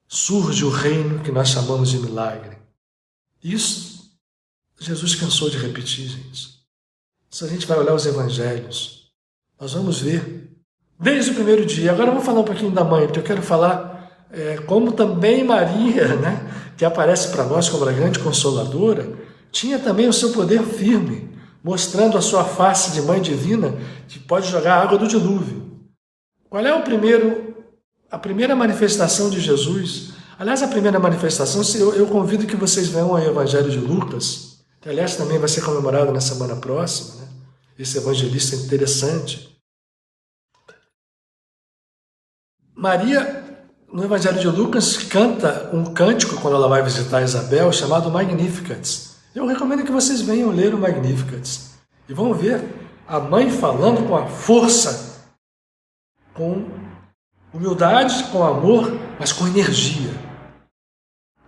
surge o reino que nós chamamos de milagre. Isso Jesus cansou de repetir, gente. Se a gente vai olhar os evangelhos, nós vamos ver desde o primeiro dia. Agora eu vou falar um pouquinho da mãe, porque eu quero falar como também Maria, que aparece para nós como a grande consoladora, tinha também o seu poder firme, mostrando a sua face de mãe divina, que pode jogar a água do dilúvio. Qual é a primeira manifestação de Jesus? Aliás, a primeira manifestação, eu convido que vocês vejam o Evangelho de Lucas, que aliás também vai ser comemorado na semana próxima, Esse evangelista é interessante. Maria, no Evangelho de Lucas, canta um cântico quando ela vai visitar Isabel, chamado Magnificat. Eu recomendo que vocês venham ler o Magnificat e vão ver a mãe falando com a força, com humildade, com amor, mas com energia.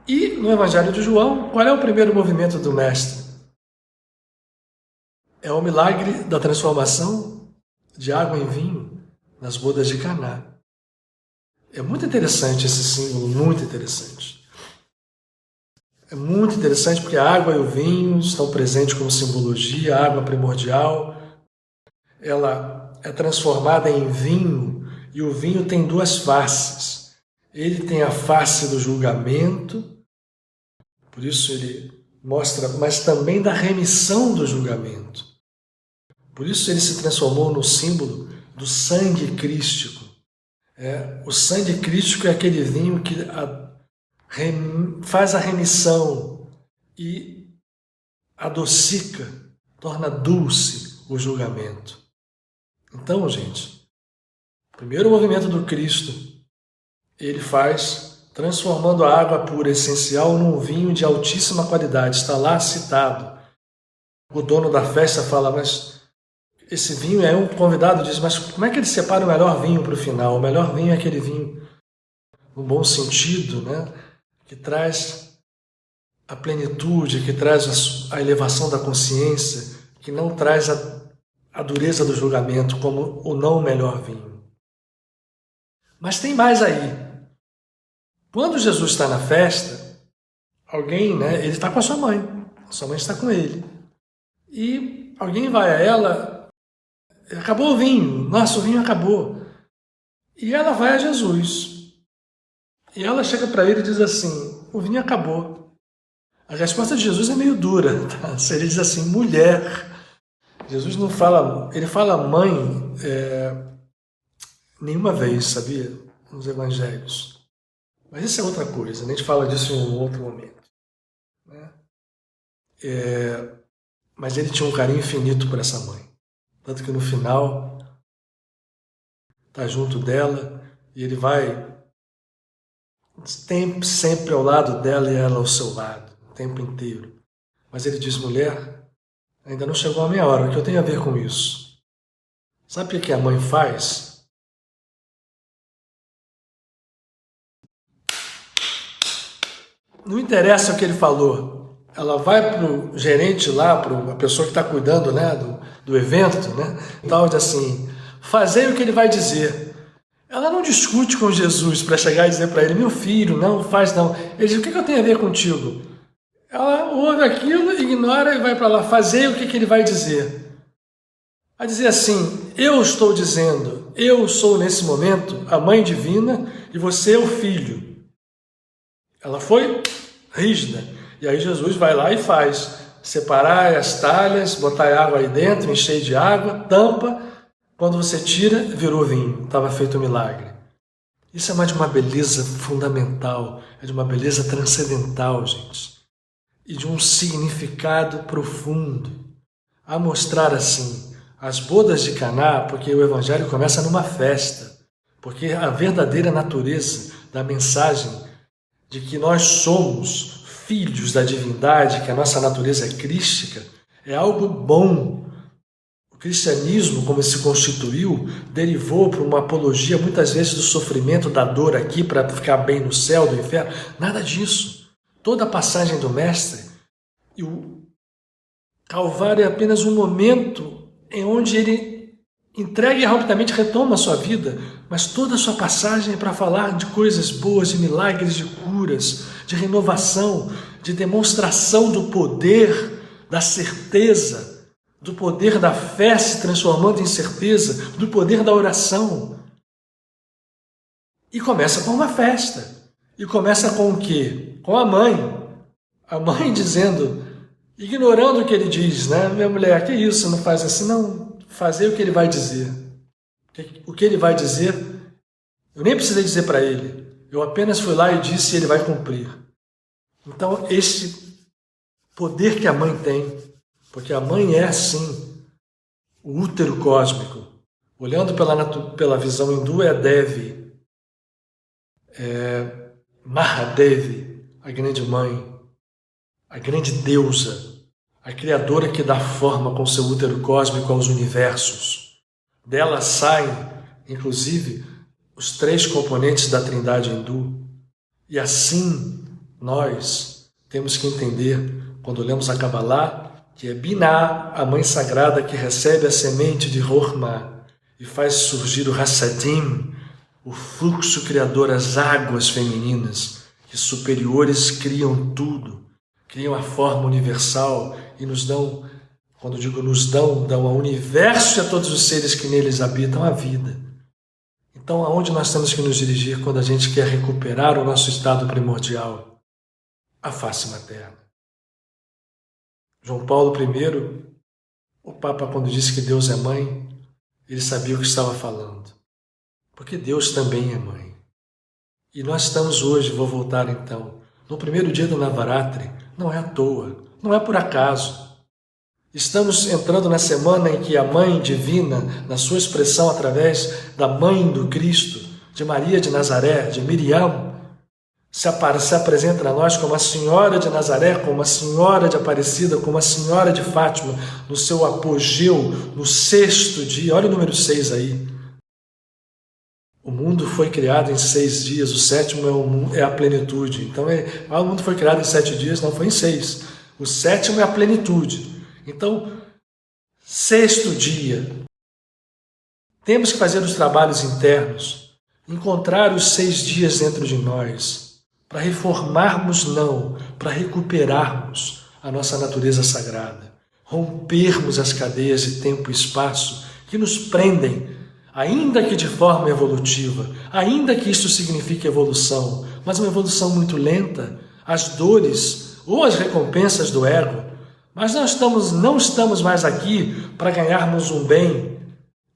E no Evangelho de João, qual é o primeiro movimento do Mestre? É o milagre da transformação de água em vinho nas bodas de Caná. É muito interessante esse símbolo, muito interessante. É muito interessante porque a água e o vinho estão presentes como simbologia, a água primordial, ela é transformada em vinho, e o vinho tem duas faces. Ele tem a face do julgamento, por isso ele mostra, mas também da remissão do julgamento. Por isso ele se transformou no símbolo do sangue crístico. O sangue crístico é aquele vinho que faz a remissão e adocica, torna dulce o julgamento. Então, gente, o primeiro movimento do Cristo, ele faz transformando a água pura, essencial, num vinho de altíssima qualidade. Está lá citado. O dono da festa fala, mas esse vinho um convidado diz, mas como é que ele separa o melhor vinho para o final? O melhor vinho é aquele vinho, no bom sentido, que traz a plenitude, que traz a elevação da consciência, que não traz a dureza do julgamento como o não melhor vinho. Mas tem mais aí. Quando Jesus está na festa, alguém, ele está com a sua mãe está com ele. E alguém vai a ela, acabou o vinho, nosso vinho acabou. E ela vai a Jesus. E ela chega para ele e diz assim, o vinho acabou. A resposta de Jesus é meio dura, tá? Ele diz assim, mulher. Jesus não fala, ele fala mãe nenhuma vez, sabia? Nos evangelhos. Mas isso é outra coisa, a gente fala disso em um outro momento. Mas ele tinha um carinho infinito por essa mãe. Tanto que no final, está junto dela e ele vai sempre ao lado dela e ela ao seu lado, o tempo inteiro. Mas ele diz, mulher, Ainda não chegou a minha hora. O que eu tenho a ver com isso? Sabe o que a mãe faz? Não interessa o que ele falou. Ela vai para o gerente lá, para a pessoa que está cuidando, né, do evento, né? Tal de assim, fazer o que ele vai dizer. Ela não discute com Jesus para chegar e dizer para ele, meu filho, não faz não. Ele diz, o que eu tenho a ver contigo? Ela ouve aquilo, ignora e vai para lá, fazer o que ele vai dizer. Vai dizer assim, eu estou dizendo, eu sou nesse momento a mãe divina e você é o filho. Ela foi rígida. E aí Jesus vai lá e faz. Separar as talhas, botar água aí dentro, encher de água, tampa. Quando você tira, virou vinho. Estava feito um milagre. Isso é de uma beleza fundamental, é de uma beleza transcendental, gente. E de um significado profundo. A mostrar assim, as bodas de Caná, porque o Evangelho começa numa festa. Porque a verdadeira natureza da mensagem de que nós somos filhos da divindade, que a nossa natureza é crística, é algo bom. O cristianismo, como se constituiu, derivou para uma apologia muitas vezes do sofrimento, da dor aqui, para ficar bem no céu, do inferno. Nada disso. Toda a passagem do Mestre, e o Calvário é apenas um momento em onde ele entrega e rapidamente retoma a sua vida, mas toda a sua passagem é para falar de coisas boas, de milagres, de curas, de renovação, de demonstração do poder, da certeza, do poder da fé se transformando em certeza, do poder da oração. E começa com uma festa. E começa com o quê? Com a mãe. A mãe dizendo, ignorando o que ele diz, né? Minha mulher, que isso, não faz assim, não. Fazer o que ele vai dizer. O que ele vai dizer, eu nem precisei dizer para ele. Eu apenas fui lá e disse e ele vai cumprir. Então, este poder que a mãe tem, porque a mãe é, sim, o útero cósmico. Olhando pela visão hindu, é Devi, é Mahadevi, a grande mãe, a grande deusa, a criadora que dá forma com seu útero cósmico aos universos. Dela saem, inclusive, os 3 componentes da trindade hindu. E assim, nós temos que entender, quando lemos a Kabbalah, que é Binah, a mãe sagrada que recebe a semente de Hormah e faz surgir o Hassadim, o fluxo criador, as águas femininas, que superiores criam tudo, criam a forma universal e nos dão, quando digo nos dão ao universo e a todos os seres que neles habitam a vida. Então, aonde nós temos que nos dirigir quando a gente quer recuperar o nosso estado primordial? A face materna. João Paulo I, o Papa, quando disse que Deus é mãe, ele sabia o que estava falando. Porque Deus também é mãe. E nós estamos hoje, vou voltar então, no primeiro dia do Navaratri, não é à toa, não é por acaso. Estamos entrando na semana em que a Mãe Divina, na sua expressão através da Mãe do Cristo, de Maria de Nazaré, de Miriam, se apresenta a nós como a Senhora de Nazaré, como a Senhora de Aparecida, como a Senhora de Fátima, no seu apogeu, no 6º dia. Olha o número 6 aí. O mundo foi criado em 6 dias, o 7º é a plenitude. Então, o mundo foi criado em 7 dias, não foi em 6. O 7º é a plenitude. Então, 6º dia, temos que fazer os trabalhos internos, encontrar os 6 dias dentro de nós, para reformarmos, não, para recuperarmos a nossa natureza sagrada, rompermos as cadeias de tempo e espaço que nos prendem, ainda que de forma evolutiva, ainda que isso signifique evolução, mas uma evolução muito lenta, as dores ou as recompensas do ego. Mas nós não estamos mais aqui para ganharmos um bem,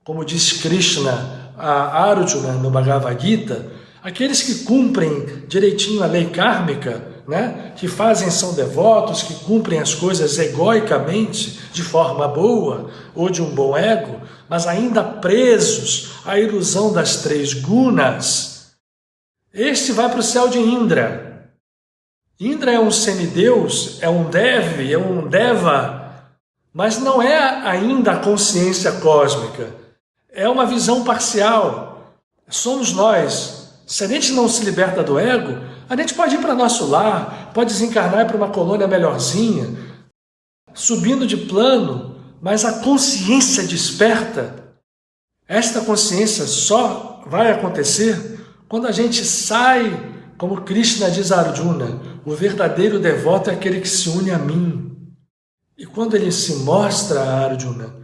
como diz Krishna a Arjuna no Bhagavad Gita, aqueles que cumprem direitinho a lei kármica, né? Que são devotos, que cumprem as coisas egoicamente, de forma boa, ou de um bom ego, mas ainda presos à ilusão das 3 gunas. Este vai para o céu de Indra. Indra é um semideus, é um Devi, é um Deva, Mas não é ainda a consciência cósmica. É uma visão parcial. Somos nós. Se a gente não se liberta do ego, a gente pode ir para nosso lar, pode desencarnar para uma colônia melhorzinha, subindo de plano, mas a consciência desperta. Esta consciência só vai acontecer quando a gente sai, como Krishna diz a Arjuna, o verdadeiro devoto é aquele que se une a mim. E quando ele se mostra a Arjuna,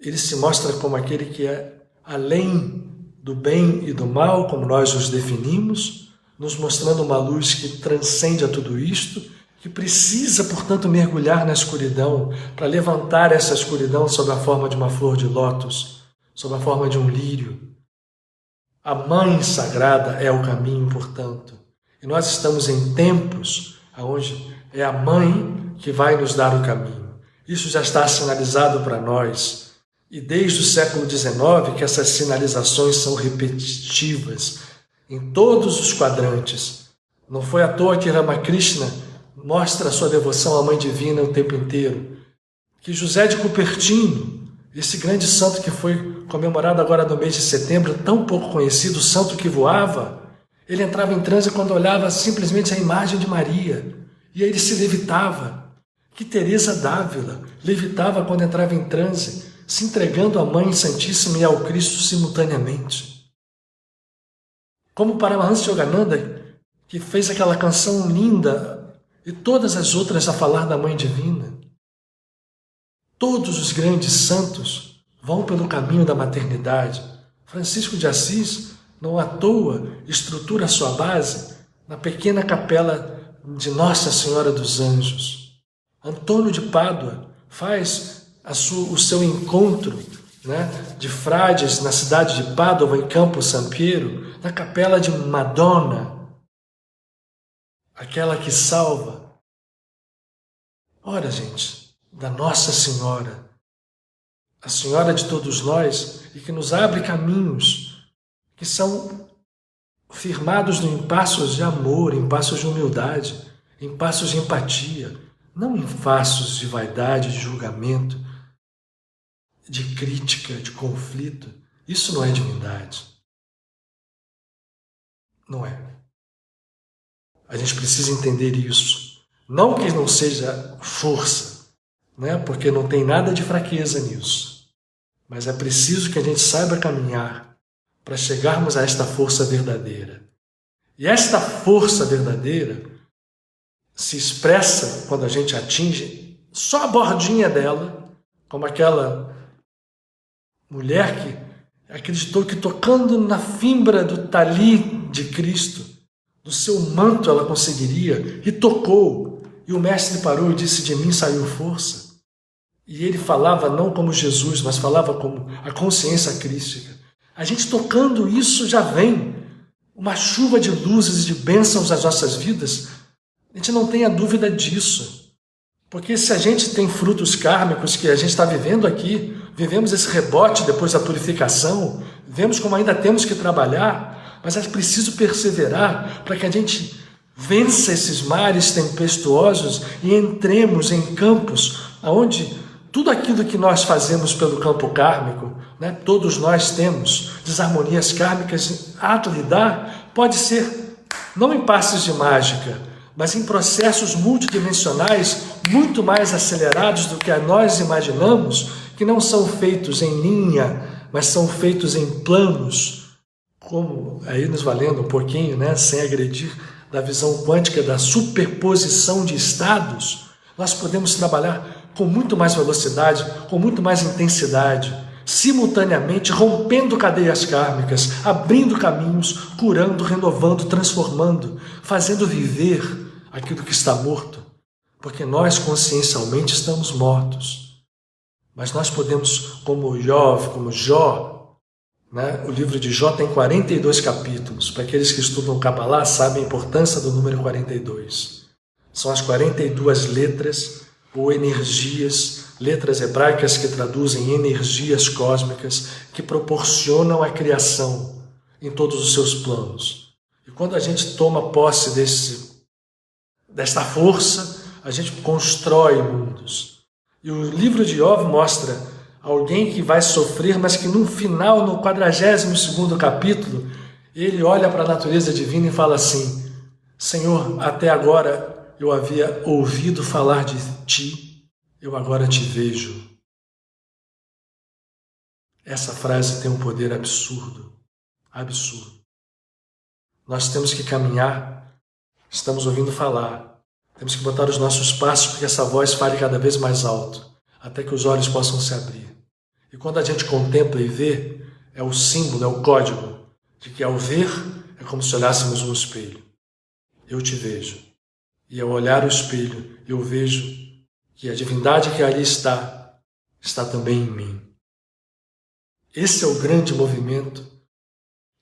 ele se mostra como aquele que é além do bem e do mal, como nós os definimos, nos mostrando uma luz que transcende a tudo isto, que precisa, portanto, mergulhar na escuridão para levantar essa escuridão sob a forma de uma flor de lótus, sob a forma de um lírio. A Mãe Sagrada é o caminho, portanto. E nós estamos em tempos onde é a Mãe que vai nos dar o caminho. Isso já está sinalizado para nós. E desde o século XIX que essas sinalizações são repetitivas em todos os quadrantes. Não foi à toa que Ramakrishna mostra a sua devoção à Mãe Divina o tempo inteiro. Que José de Cupertino, esse grande santo que foi comemorado agora no mês de setembro, tão pouco conhecido, o santo que voava, ele entrava em transe quando olhava simplesmente a imagem de Maria, e aí ele se levitava. Que Teresa d'Ávila levitava quando entrava em transe, se entregando à Mãe Santíssima e ao Cristo simultaneamente. Como Paramahansa Yogananda, que fez aquela canção linda, e todas as outras a falar da Mãe Divina. Todos os grandes santos vão pelo caminho da maternidade. Francisco de Assis, não à toa, estrutura a sua base na pequena capela de Nossa Senhora dos Anjos. Antônio de Pádua faz o seu encontro, de frades na cidade de Pádua, em Campo San Piero, na capela de Madonna, aquela que salva. Ora, gente, da Nossa Senhora, a Senhora de todos nós, e que nos abre caminhos que são firmados em passos de amor, em passos de humildade, em passos de empatia, não em passos de vaidade, de julgamento, de crítica, de conflito. Isso não é divindade. Não é. A gente precisa entender isso. Não que não seja força, porque não tem nada de fraqueza nisso. Mas é preciso que a gente saiba caminhar para chegarmos a esta força verdadeira. E esta força verdadeira se expressa quando a gente atinge só a bordinha dela, como aquela mulher que acreditou que tocando na fimbra do tali de Cristo, do seu manto ela conseguiria, e tocou. E o mestre parou e disse: de mim saiu força. E ele falava não como Jesus, mas falava como a consciência crística. A gente tocando isso já vem uma chuva de luzes e de bênçãos nas nossas vidas. A gente não tenha dúvida disso. Porque se a gente tem frutos kármicos que a gente está vivendo aqui, vivemos esse rebote depois da purificação, vemos como ainda temos que trabalhar, mas é preciso perseverar para que a gente vença esses mares tempestuosos e entremos em campos onde tudo aquilo que nós fazemos pelo campo kármico, todos nós temos desarmonias kármicas a lidar, pode ser não em passos de mágica, mas em processos multidimensionais muito mais acelerados do que nós imaginamos, que não são feitos em linha, mas são feitos em planos, como aí nos valendo um pouquinho, sem agredir, da visão quântica da superposição de estados, nós podemos trabalhar com muito mais velocidade, com muito mais intensidade, simultaneamente rompendo cadeias kármicas, abrindo caminhos, curando, renovando, transformando, fazendo viver aquilo que está morto, porque nós consciencialmente estamos mortos. Mas nós podemos, como Iov, como Jó, o livro de Jó tem 42 capítulos. Para aqueles que estudam Kabbalah sabem a importância do número 42. São as 42 letras ou energias, letras hebraicas que traduzem energias cósmicas que proporcionam a criação em todos os seus planos. E quando a gente toma posse desta força, a gente constrói mundos. E o livro de Iov mostra alguém que vai sofrer, mas que no final, no 42º capítulo, ele olha para a natureza divina e fala assim: Senhor, até agora eu havia ouvido falar de ti, eu agora te vejo. Essa frase tem um poder absurdo, absurdo. Nós temos que caminhar, estamos ouvindo falar, temos que botar os nossos passos para que essa voz fale cada vez mais alto, até que os olhos possam se abrir. E quando a gente contempla e vê, é o símbolo, é o código de que ao ver é como se olhássemos um espelho. Eu te vejo. E ao olhar o espelho, eu vejo que a divindade que ali está também em mim. Esse é o grande movimento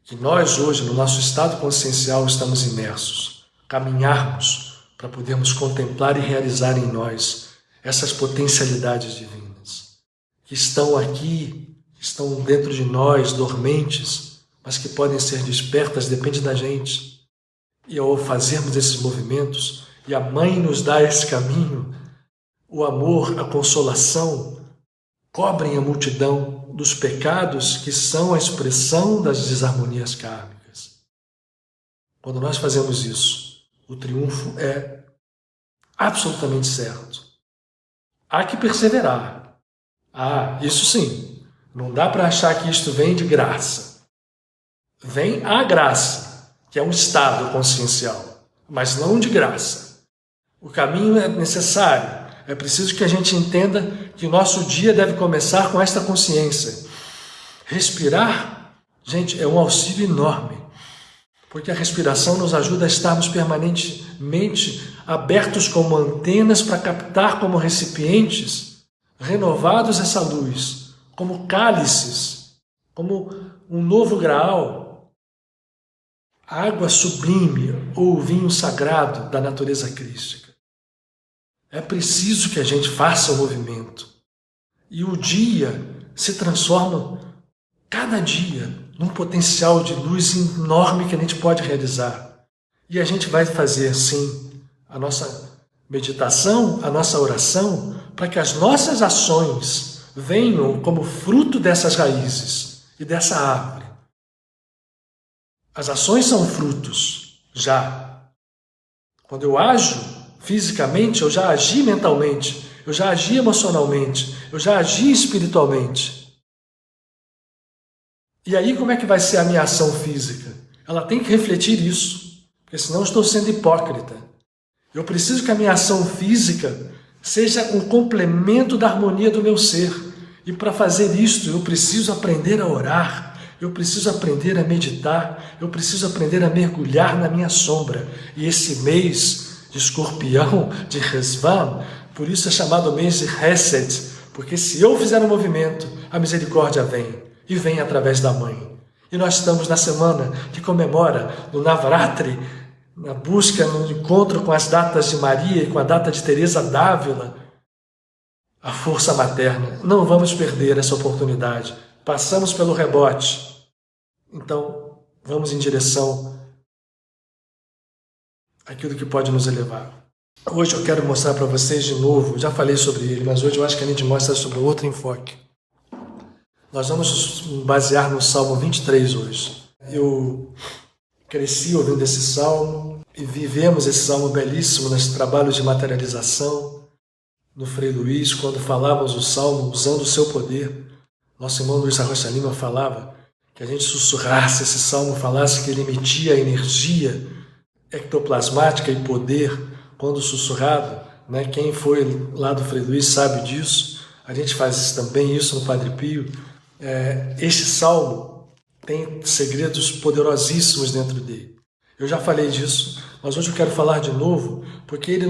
que nós hoje, no nosso estado consciencial, estamos imersos. Caminharmos para podermos contemplar e realizar em nós essas potencialidades divinas que estão aqui, estão dentro de nós, dormentes, mas que podem ser despertas, depende da gente. E ao fazermos esses movimentos, e a Mãe nos dá esse caminho, o amor, a consolação, cobrem a multidão dos pecados que são a expressão das desarmonias kármicas. Quando nós fazemos isso, o triunfo é absolutamente certo. Há que perseverar. Isso sim. Não dá para achar que isto vem de graça. Vem a graça, que é um estado consciencial, mas não de graça. O caminho é necessário. É preciso que a gente entenda que o nosso dia deve começar com esta consciência. Respirar, gente, é um auxílio enorme, porque a respiração nos ajuda a estarmos permanentemente abertos como antenas para captar como recipientes renovados essa luz, como cálices, como um novo graal, água sublime ou vinho sagrado da natureza crística. É preciso que a gente faça o movimento. E o dia se transforma, cada dia, num potencial de luz enorme que a gente pode realizar. E a gente vai fazer, sim, a nossa meditação, a nossa oração, para que as nossas ações venham como fruto dessas raízes e dessa árvore. As ações são frutos, já. Quando eu ajo fisicamente, eu já agi mentalmente, eu já agi emocionalmente, eu já agi espiritualmente. E aí como é que vai ser a minha ação física? Ela tem que refletir isso, porque senão eu estou sendo hipócrita. Eu preciso que a minha ação física seja um complemento da harmonia do meu ser. E para fazer isto, eu preciso aprender a orar, eu preciso aprender a meditar, eu preciso aprender a mergulhar na minha sombra. E esse mês de Escorpião, de Resvan, por isso é chamado mês de Hesed, porque se eu fizer um movimento, a misericórdia vem, e vem através da Mãe. E nós estamos na semana que comemora, no Navratri, na busca, no encontro com as datas de Maria e com a data de Teresa d'Ávila, a força materna. Não vamos perder essa oportunidade. Passamos pelo rebote. Então, vamos em direção àquilo que pode nos elevar. Hoje eu quero mostrar para vocês de novo, já falei sobre ele, mas hoje eu acho que a gente mostra sobre outro enfoque. Nós vamos basear no Salmo 23 hoje. Eu cresci ouvindo esse salmo e vivemos esse salmo belíssimo nos trabalhos de materialização, no Frei Luiz, quando falávamos o salmo usando o seu poder. Nosso irmão Luiz Arrocha Lima falava que a gente sussurrasse esse salmo, falasse que ele emitia energia ectoplasmática e poder quando sussurrado, né? Quem foi lá do Frei Luiz sabe disso. A gente faz também isso no Padre Pio. Este salmo tem segredos poderosíssimos dentro dele. Eu já falei disso, mas hoje eu quero falar de novo, porque ele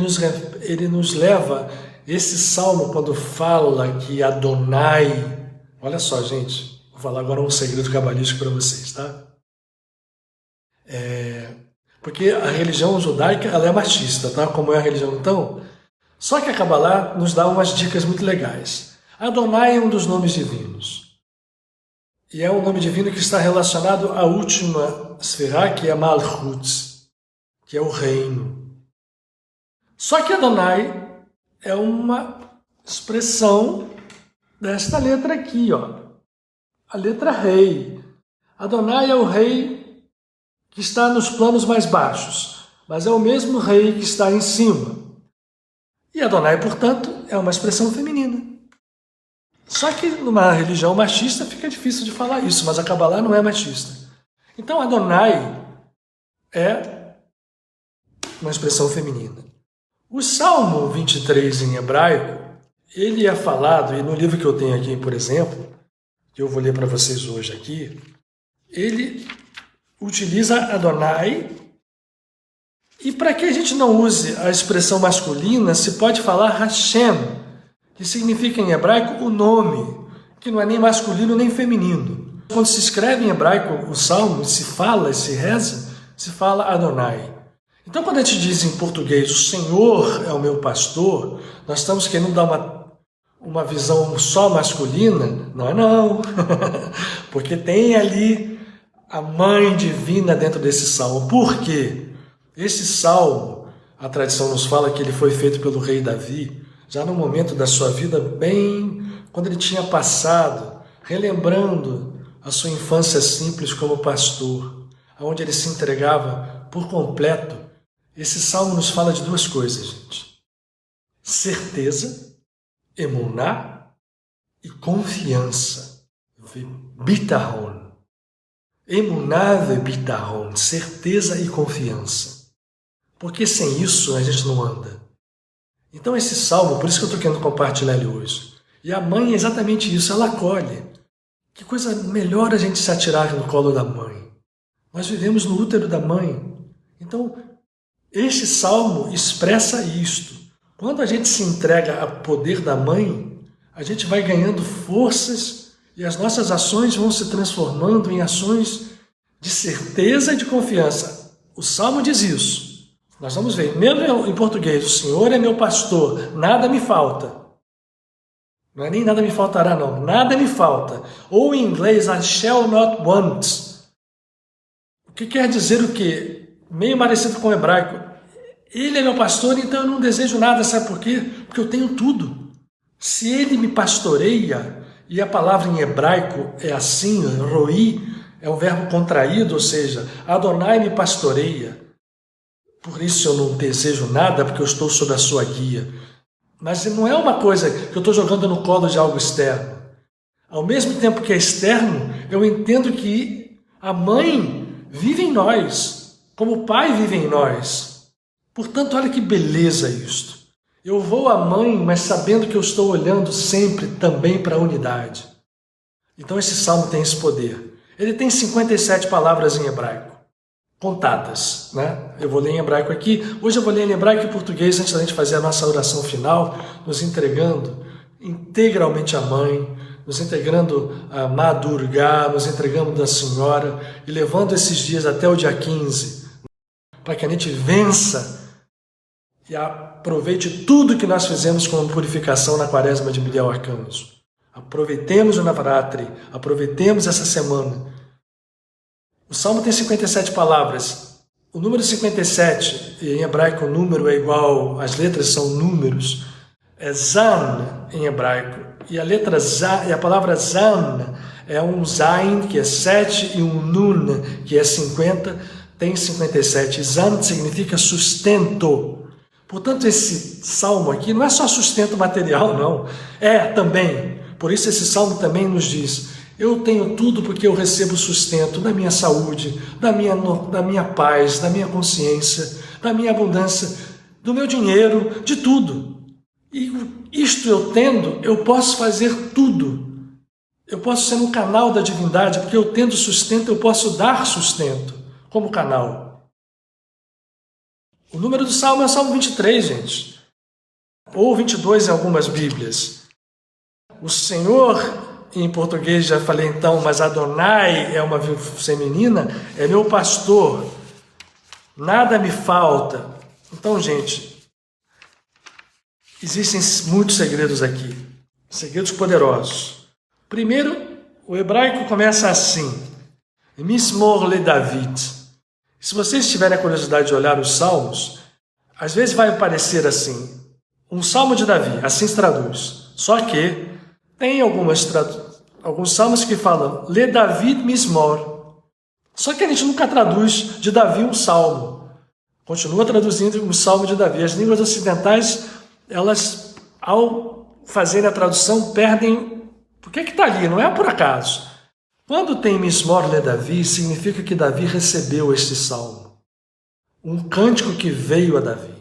nos leva, esse salmo, quando fala que Adonai... Olha só, gente, vou falar agora um segredo cabalístico para vocês, tá? Porque a religião judaica, ela é machista, tá? Como é a religião então? Só que a Kabbalah nos dá umas dicas muito legais. Adonai é um dos nomes divinos. E é um nome divino que está relacionado à última esfera, que é Malchut, que é o reino. Só que Adonai é uma expressão desta letra aqui, ó. A letra rei. Adonai é o rei que está nos planos mais baixos, mas é o mesmo rei que está em cima. E Adonai, portanto, é uma expressão feminina. Só que numa religião machista fica difícil de falar isso, mas a Kabbalah não é machista. Então Adonai é uma expressão feminina. O Salmo 23 em hebraico, ele é falado, e no livro que eu tenho aqui, por exemplo, que eu vou ler para vocês hoje aqui, ele utiliza Adonai, e para que a gente não use a expressão masculina, se pode falar Hashem, que significa em hebraico o nome, que não é nem masculino nem feminino. Quando se escreve em hebraico o Salmo, se fala, se reza, se fala Adonai. Então quando a gente diz em português, o Senhor é o meu pastor, nós estamos querendo dar uma visão só masculina? Não é não, porque tem ali a mãe divina dentro desse salmo. Por quê? Esse salmo, a tradição nos fala que ele foi feito pelo rei Davi, já no momento da sua vida, bem quando ele tinha passado, relembrando a sua infância simples como pastor, onde ele se entregava por completo. Esse salmo nos fala de duas coisas, gente. Certeza, emuná, e confiança, bitahon. Emuná ve bitahon, certeza e confiança. Porque sem isso a gente não anda. Então esse salmo, por isso que eu estou querendo compartilhar ele hoje. E a mãe é exatamente isso, ela acolhe. Que coisa melhor a gente se atirar no colo da mãe. Nós vivemos no útero da mãe. Então, este salmo expressa isto. Quando a gente se entrega ao poder da mãe, a gente vai ganhando forças e as nossas ações vão se transformando em ações de certeza e de confiança. O salmo diz isso. Nós vamos ver, mesmo em português, o Senhor é meu pastor, nada me falta. Não é nem nada me faltará, não. Nada me falta. Ou em inglês, I shall not want. O que quer dizer o quê? Meio parecido com o hebraico. Ele é meu pastor, então eu não desejo nada, sabe por quê? Porque eu tenho tudo. Se ele me pastoreia, e a palavra em hebraico é assim, roi, é um verbo contraído, ou seja, Adonai me pastoreia. Por isso eu não desejo nada, porque eu estou sob a sua guia. Mas não é uma coisa que eu estou jogando no colo de algo externo. Ao mesmo tempo que é externo, eu entendo que a mãe vive em nós, como o pai vive em nós. Portanto, olha que beleza isto. Eu vou à mãe, mas sabendo que eu estou olhando sempre também para a unidade. Então esse salmo tem esse poder. Ele tem 57 palavras em hebraico. Contadas, né? Eu vou ler em hebraico aqui. Hoje eu vou ler em hebraico e português antes da gente fazer a nossa oração final, nos entregando integralmente à Mãe, nos entregando a Madurgá, nos entregando da Senhora e levando esses dias até o dia 15, para que a gente vença e aproveite tudo que nós fizemos como purificação na Quaresma de Miguel Arcanjo. Aproveitemos o Navaratri, aproveitemos essa semana. O Salmo tem 57 palavras. O número 57, em hebraico o número é igual, as letras são números, é Zan em hebraico. E a letra Zan, e a palavra Zan é um Zain, que é 7, e um Nun, que é 50, tem 57. Zan significa sustento. Portanto, esse salmo aqui não é só sustento material, não. É também. Por isso esse salmo também nos diz: eu tenho tudo porque eu recebo sustento da minha saúde, da minha paz, da minha consciência, da minha abundância, do meu dinheiro, de tudo. E isto eu tendo, eu posso fazer tudo. Eu posso ser um canal da divindade, porque eu tendo sustento, eu posso dar sustento como canal. O número do salmo é o Salmo 23, gente. Ou 22 em algumas Bíblias. O Senhor... Em português já falei então, mas Adonai é uma feminina, é meu pastor, nada me falta. Então, gente, existem muitos segredos aqui, segredos poderosos. Primeiro, o hebraico começa assim, Mismor le David. Se vocês tiverem a curiosidade de olhar os salmos, às vezes vai parecer assim, um salmo de Davi, assim se traduz. Só que tem alguns salmos que falam Le David Mismor. Só que a gente nunca traduz de Davi um salmo. Continua traduzindo um salmo de Davi. As línguas ocidentais, elas, ao fazerem a tradução, perdem... Por que está ali? Não é por acaso. Quando tem Mismor Le Davi, significa que Davi recebeu este salmo. Um cântico que veio a Davi.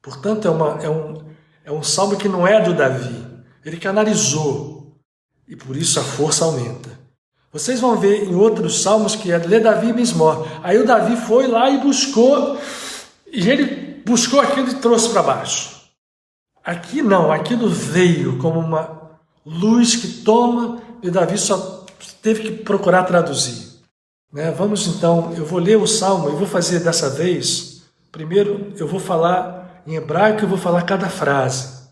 Portanto, é um salmo que não é do Davi. Ele canalizou. E por isso a força aumenta. Vocês vão ver em outros salmos que é Le Davi Mismor. Aí o Davi foi lá e buscou. E ele buscou aquilo e trouxe para baixo. Aqui não. Aquilo veio como uma luz que toma e Davi só teve que procurar traduzir. Vamos então, eu vou ler o salmo e vou fazer dessa vez. Primeiro eu vou falar em hebraico, eu vou falar cada frase.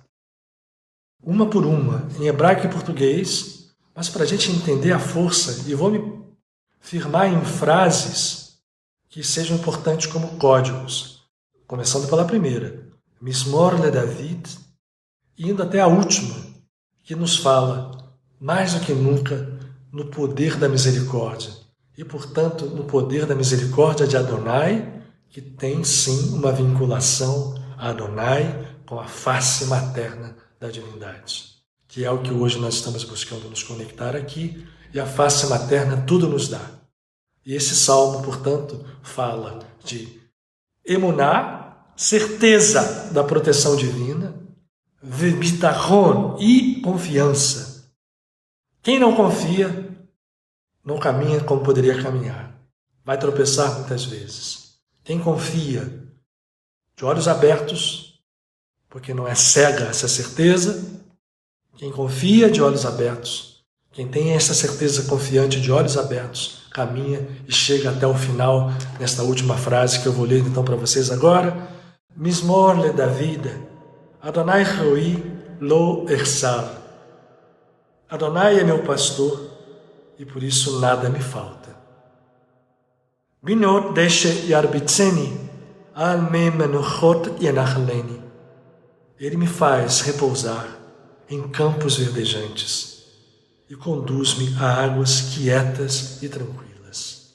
Uma por uma, em hebraico e português, mas para a gente entender a força, e vou me firmar em frases que sejam importantes como códigos. Começando pela primeira, Mismor le David, indo até a última, que nos fala, mais do que nunca, no poder da misericórdia. E, portanto, no poder da misericórdia de Adonai, que tem, sim, uma vinculação a Adonai com a face materna da divindade, que é o que hoje nós estamos buscando nos conectar aqui, e a face materna tudo nos dá. E esse salmo, portanto, fala de emuná, certeza da proteção divina, bitachon e confiança. Quem não confia, não caminha como poderia caminhar. Vai tropeçar muitas vezes. Quem confia, de olhos abertos, porque não é cega essa certeza, quem confia de olhos abertos, quem tem essa certeza confiante de olhos abertos, caminha e chega até o final, nesta última frase que eu vou ler então para vocês agora. Mismor le David, Adonai roi lo ersar. Adonai é meu pastor, e por isso nada me falta. Binot deshe yarbitzeni, al me menuchot yenachleni. Ele me faz repousar em campos verdejantes e conduz-me a águas quietas e tranquilas.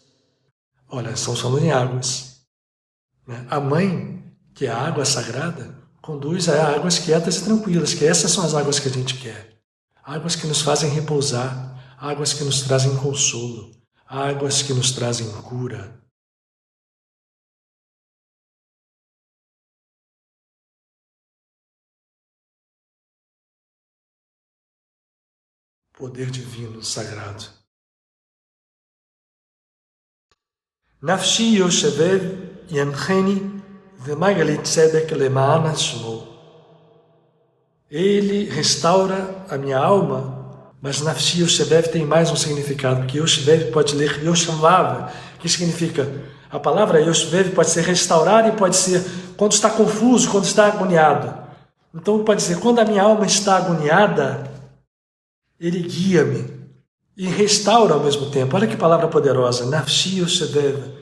Olha, estamos falando em águas. A mãe, que é a água sagrada, conduz a águas quietas e tranquilas, que essas são as águas que a gente quer. Águas que nos fazem repousar, águas que nos trazem consolo, águas que nos trazem cura. Poder divino, sagrado. Nafshi yoshevev yancheni v'magali tzedek le'ma'an shmo. Ele restaura a minha alma, mas Nafshi Yoshevev tem mais um significado, porque Yoshevev pode ler Yoshavav, que significa, a palavra Yoshevev pode ser restaurar e pode ser quando está confuso, quando está agoniado. Então pode dizer, quando a minha alma está agoniada, ele guia-me e restaura ao mesmo tempo. Olha que palavra poderosa. Nafshi Yoshevev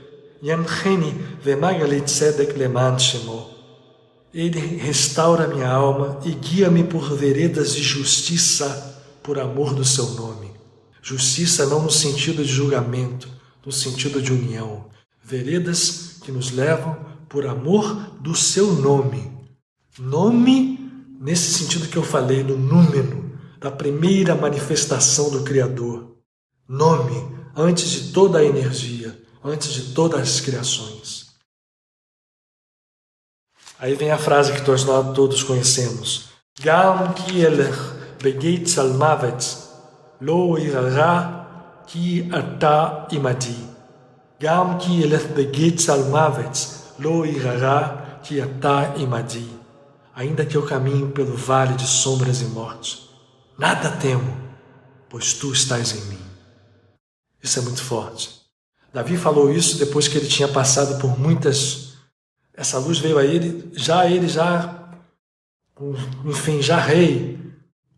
yancheni v'magali tzedek le'ma'an shemo. Ele restaura minha alma e guia-me por veredas de justiça por amor do seu nome. Justiça não no sentido de julgamento, no sentido de união. Veredas que nos levam por amor do seu nome. Nome, nesse sentido que eu falei, no número, da primeira manifestação do Criador. Nome, antes de toda a energia, antes de todas as criações. Aí vem a frase que nós todos conhecemos. Gam ki elech begeitz al mavet, lo irara ki ata imadi. Gam ki elech begeitz al mavet, lo irara ki ata imadi. Ainda que eu caminho pelo vale de sombras e morte, nada temo, pois tu estás em mim. Isso é muito forte. Davi falou isso depois que ele tinha passado por muitas... Essa luz veio a ele, enfim, já rei,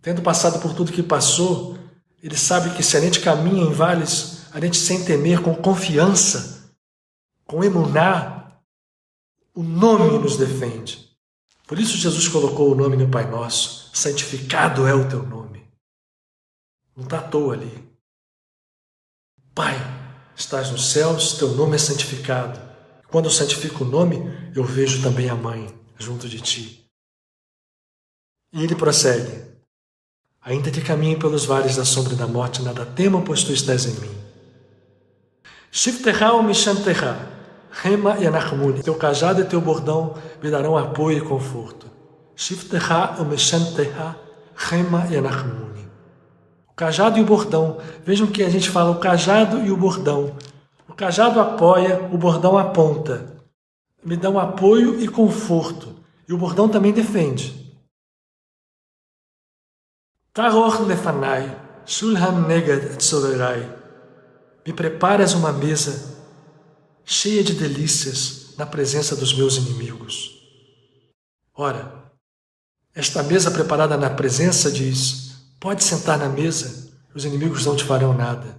tendo passado por tudo que passou, ele sabe que se a gente caminha em vales, a gente sem temer, com confiança, com emuná, o nome nos defende. Por isso Jesus colocou o nome no Pai Nosso. Santificado é o teu nome. Não está à toa ali. Pai, estás nos céus, teu nome é santificado. Quando eu santifico o nome, eu vejo também a mãe junto de ti. E ele prossegue. Ainda que caminhe pelos vales da sombra e da morte, nada temam, pois tu estás em mim. Shiftecha umishantecha, rema yanachmuni. Teu cajado e teu bordão me darão apoio e conforto. Shiftecha umishantecha, rema yanachmuni. O cajado e o bordão. Vejam que a gente fala o cajado e o bordão. O cajado apoia, o bordão aponta. Me dão apoio e conforto. E o bordão também defende. Taror lefanai, shulhan negad tzoverai. Me preparas uma mesa cheia de delícias na presença dos meus inimigos. Ora, esta mesa preparada na presença diz, pode sentar na mesa, os inimigos não te farão nada.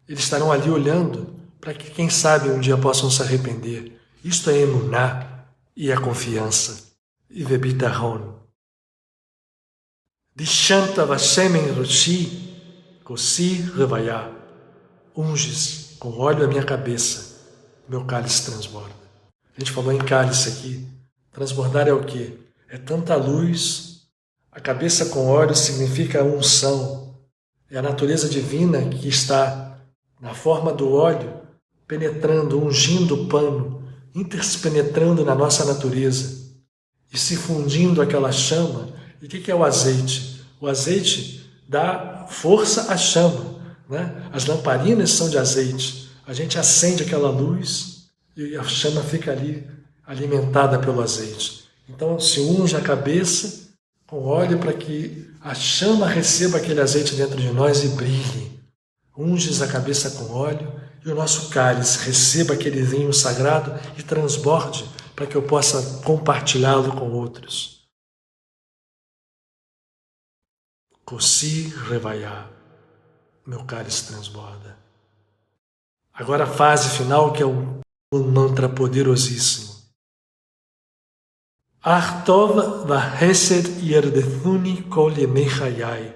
Eles estarão ali olhando para que, quem sabe, um dia possam se arrepender. Isto é emuná e a confiança. E vebitahon. Dishanta vashemen roshi, kosi revayá. Unges com óleo a minha cabeça, meu cálice transborda. A gente falou em cálice aqui. Transbordar é o quê? É tanta luz. A cabeça com óleo significa a unção. É a natureza divina que está na forma do óleo, penetrando, ungindo o pano, interpenetrando na nossa natureza e se fundindo aquela chama. E o que é o azeite? O azeite dá força à chama. As lamparinas são de azeite. A gente acende aquela luz e a chama fica ali alimentada pelo azeite. Então se unge a cabeça com óleo para que a chama receba aquele azeite dentro de nós e brilhe. Unges a cabeça com óleo e o nosso cálice receba aquele vinho sagrado e transborde para que eu possa compartilhá-lo com outros. Kosi revayá. Meu cálice transborda. Agora a fase final, que é um mantra poderosíssimo. Artov vahesed yerdethuni kol yemei chayai.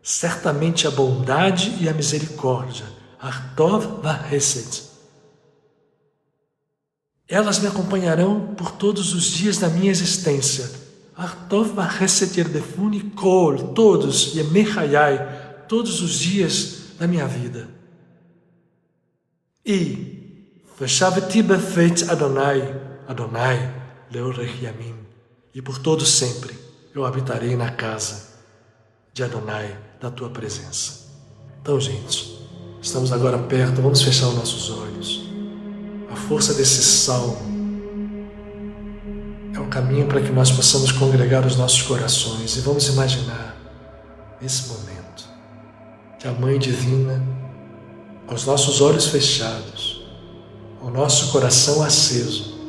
Certamente a bondade e a misericórdia. Artov vahesed. Elas me acompanharão por todos os dias da minha existência. Artov vahesed yerdethuni kol. Todos. Yemei chayai. Todos os dias da minha vida. E Veshaveti befeit Adonai, Adonai leorech yamim. E por todo sempre eu habitarei na casa de Adonai, da tua presença. Então, gente, estamos agora perto, vamos fechar os nossos olhos. A força desse salmo é um caminho para que nós possamos congregar os nossos corações e vamos imaginar nesse momento que a Mãe Divina, aos nossos olhos fechados, ao nosso coração aceso,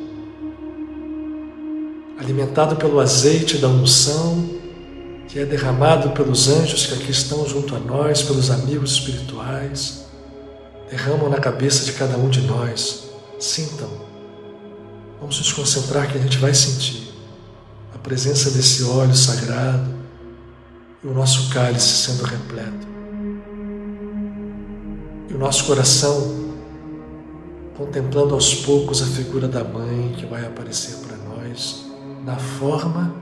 alimentado pelo azeite da unção, que é derramado pelos anjos que aqui estão junto a nós, pelos amigos espirituais, derramam na cabeça de cada um de nós. Sintam. Vamos nos concentrar que a gente vai sentir a presença desse óleo sagrado e o nosso cálice sendo repleto. E o nosso coração contemplando aos poucos a figura da Mãe que vai aparecer para nós na forma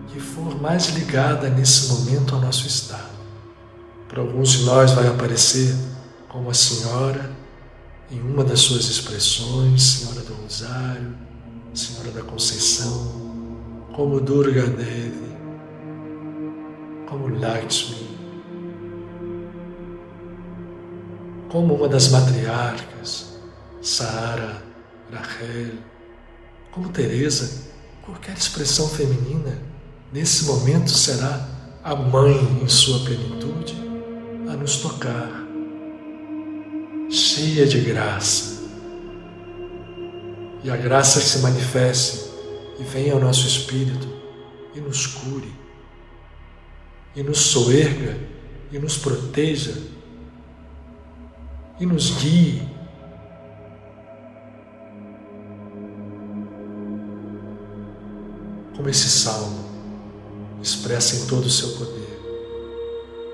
que for mais ligada nesse momento ao nosso estado. Para alguns de nós vai aparecer como a Senhora em uma das suas expressões, Senhora do Rosário, Senhora da Conceição, como Durga Devi, como Lakshmi, como uma das matriarcas, Sara, Rachel, como Teresa, qualquer expressão feminina, nesse momento será a Mãe em sua plenitude a nos tocar, cheia de graça. E a graça que se manifeste e venha ao nosso espírito e nos cure, e nos soerga, e nos proteja, e nos guie. como esse salmo expressa em todo o seu poder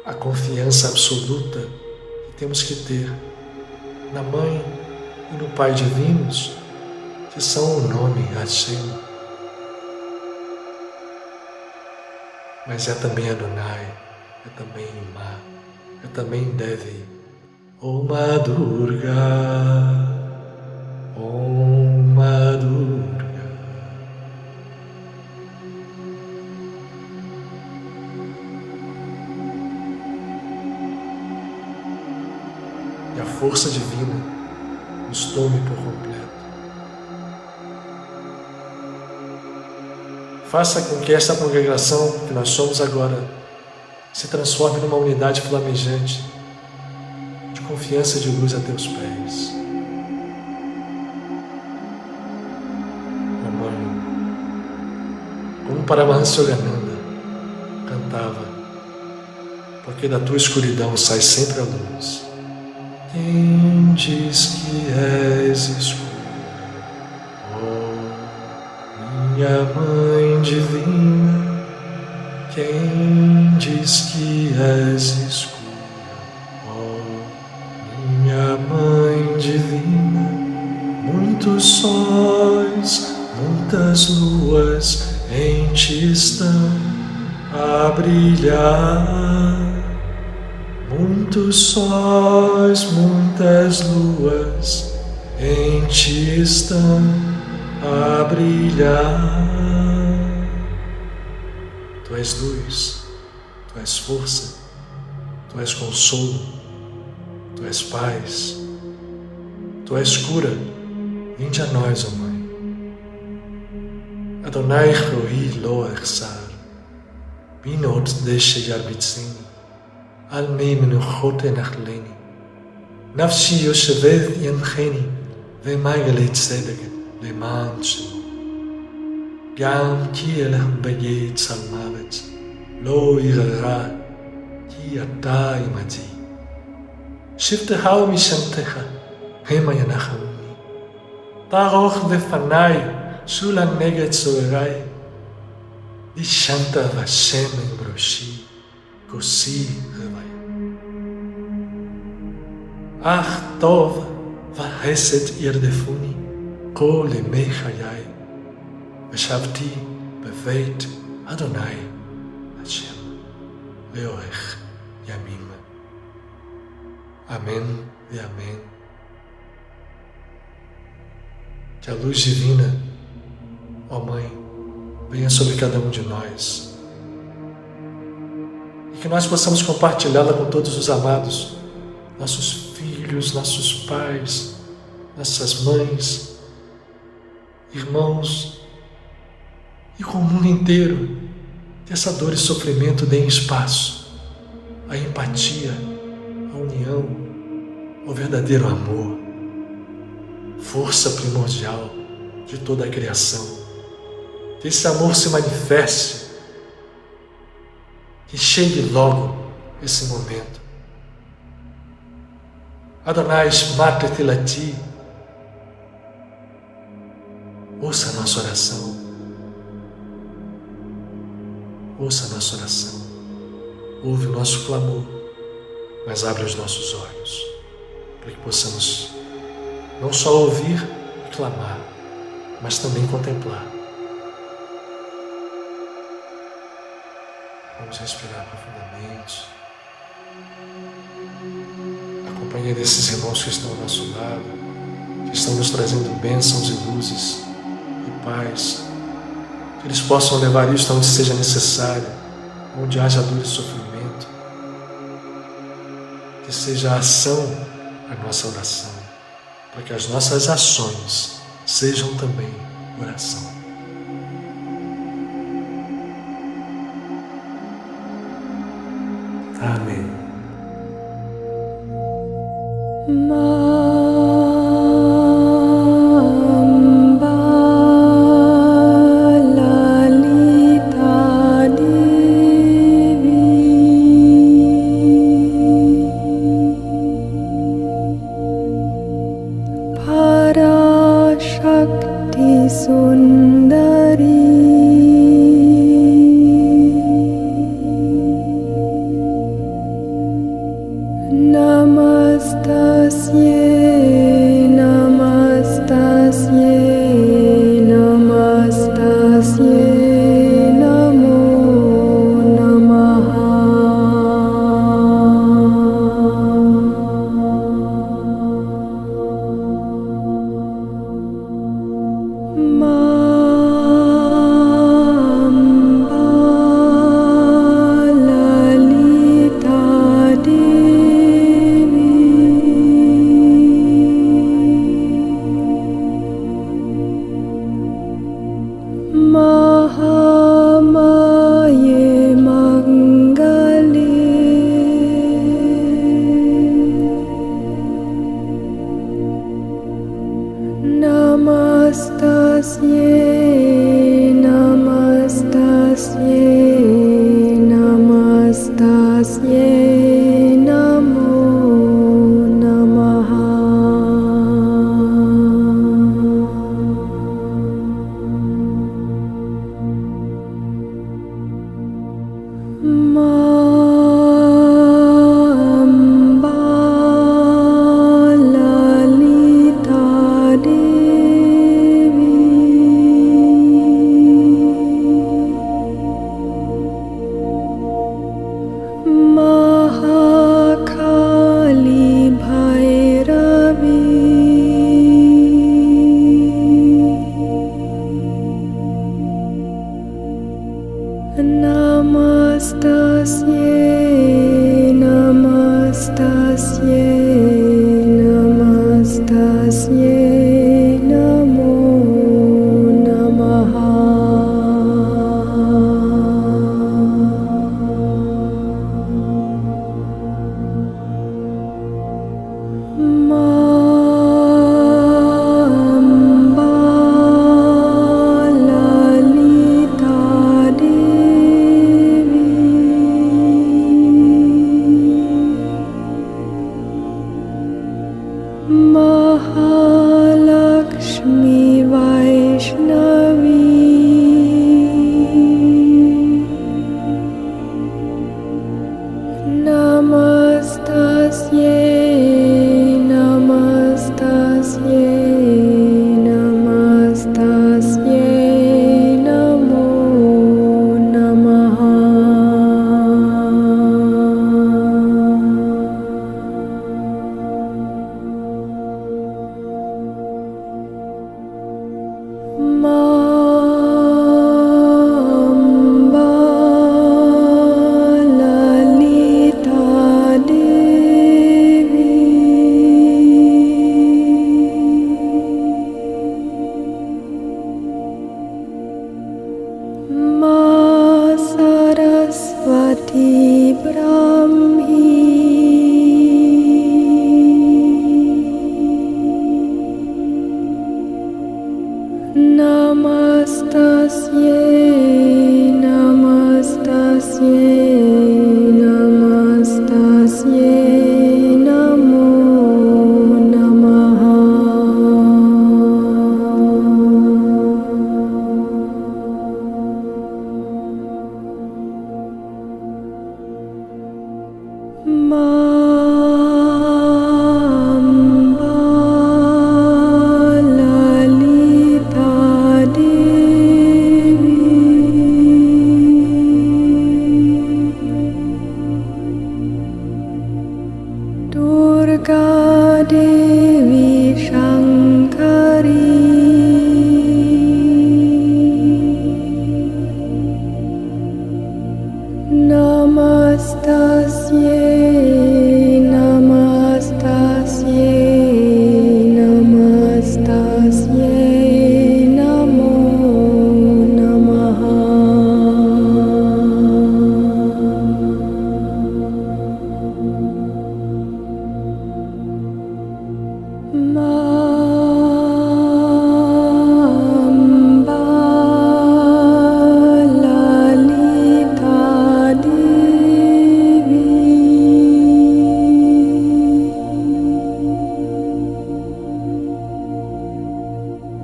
a confiança absoluta que temos que ter na Mãe e no Pai divinos, que são o nome Hashem, mas é também Adonai, é também Imá, é também Devi, Oma Durga, Oma Durga. E a força divina nos tome por completo. Faça com que esta congregação que nós somos agora se transforme numa unidade flamejante de confiança e de luz a teus pés. Ó Mãe, como Paramahansa Yogananda cantava, porque da tua escuridão sai sempre a luz. Quem diz que és escuro, oh minha Mãe Divina? Quem diz que és escuro, oh minha Mãe Divina? Muitos sóis, muitas luas em ti estão a brilhar. Muitos sóis, muitas luas em ti estão a brilhar. Tu és luz, tu és força, tu és consolo, tu és paz, tu és cura. Vinde a nós, ó Mãe. Adonai Rohi Lo Echsar, Binot Deshe Yarbitzini, Al-mei menuchot enachleni, Nafshi yoshevet yancheni, Ve'magale tzedek le'man shemo. Gam ki elech b'yetz al mavet, Lo yirara, ki ata imati. Shivtecha u'mishamtecha, hema yanachamuni. Taroch lefanai, shula neget zoerai, Dishanta v'Hashem embroshi, Kosi Revaya. Ach tov v'hesed irdefuni, kol yemei chayai, v'shavti beveit Adonai Hashem leorech yamim. Amém e amém. Que a luz divina, ó Mãe, venha sobre cada um de nós, e que nós possamos compartilhá-la com todos os amados, nossos filhos, nossos pais, nossas mães, irmãos, e com o mundo inteiro, que essa dor e sofrimento deem espaço à empatia, à união, ao verdadeiro amor, força primordial de toda a criação. Que esse amor se manifeste, que chegue logo esse momento. Adonai Shma Tefilati, ouça a nossa oração, ouça a nossa oração, ouve o nosso clamor, mas abre os nossos olhos, para que possamos não só ouvir e clamar, mas também contemplar. Vamos respirar profundamente. A companhia desses irmãos que estão ao nosso lado, que estão nos trazendo bênçãos e luzes e paz, que eles possam levar isto onde seja necessário, onde haja dor e sofrimento, que seja a ação a nossa oração, para que as nossas ações sejam também oração. Amém. Parashakti Sundari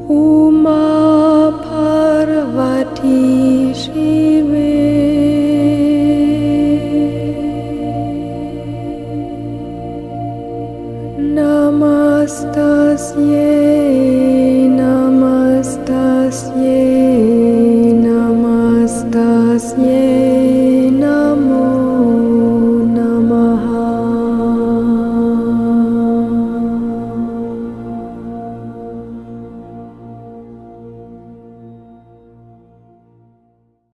Uma Parvati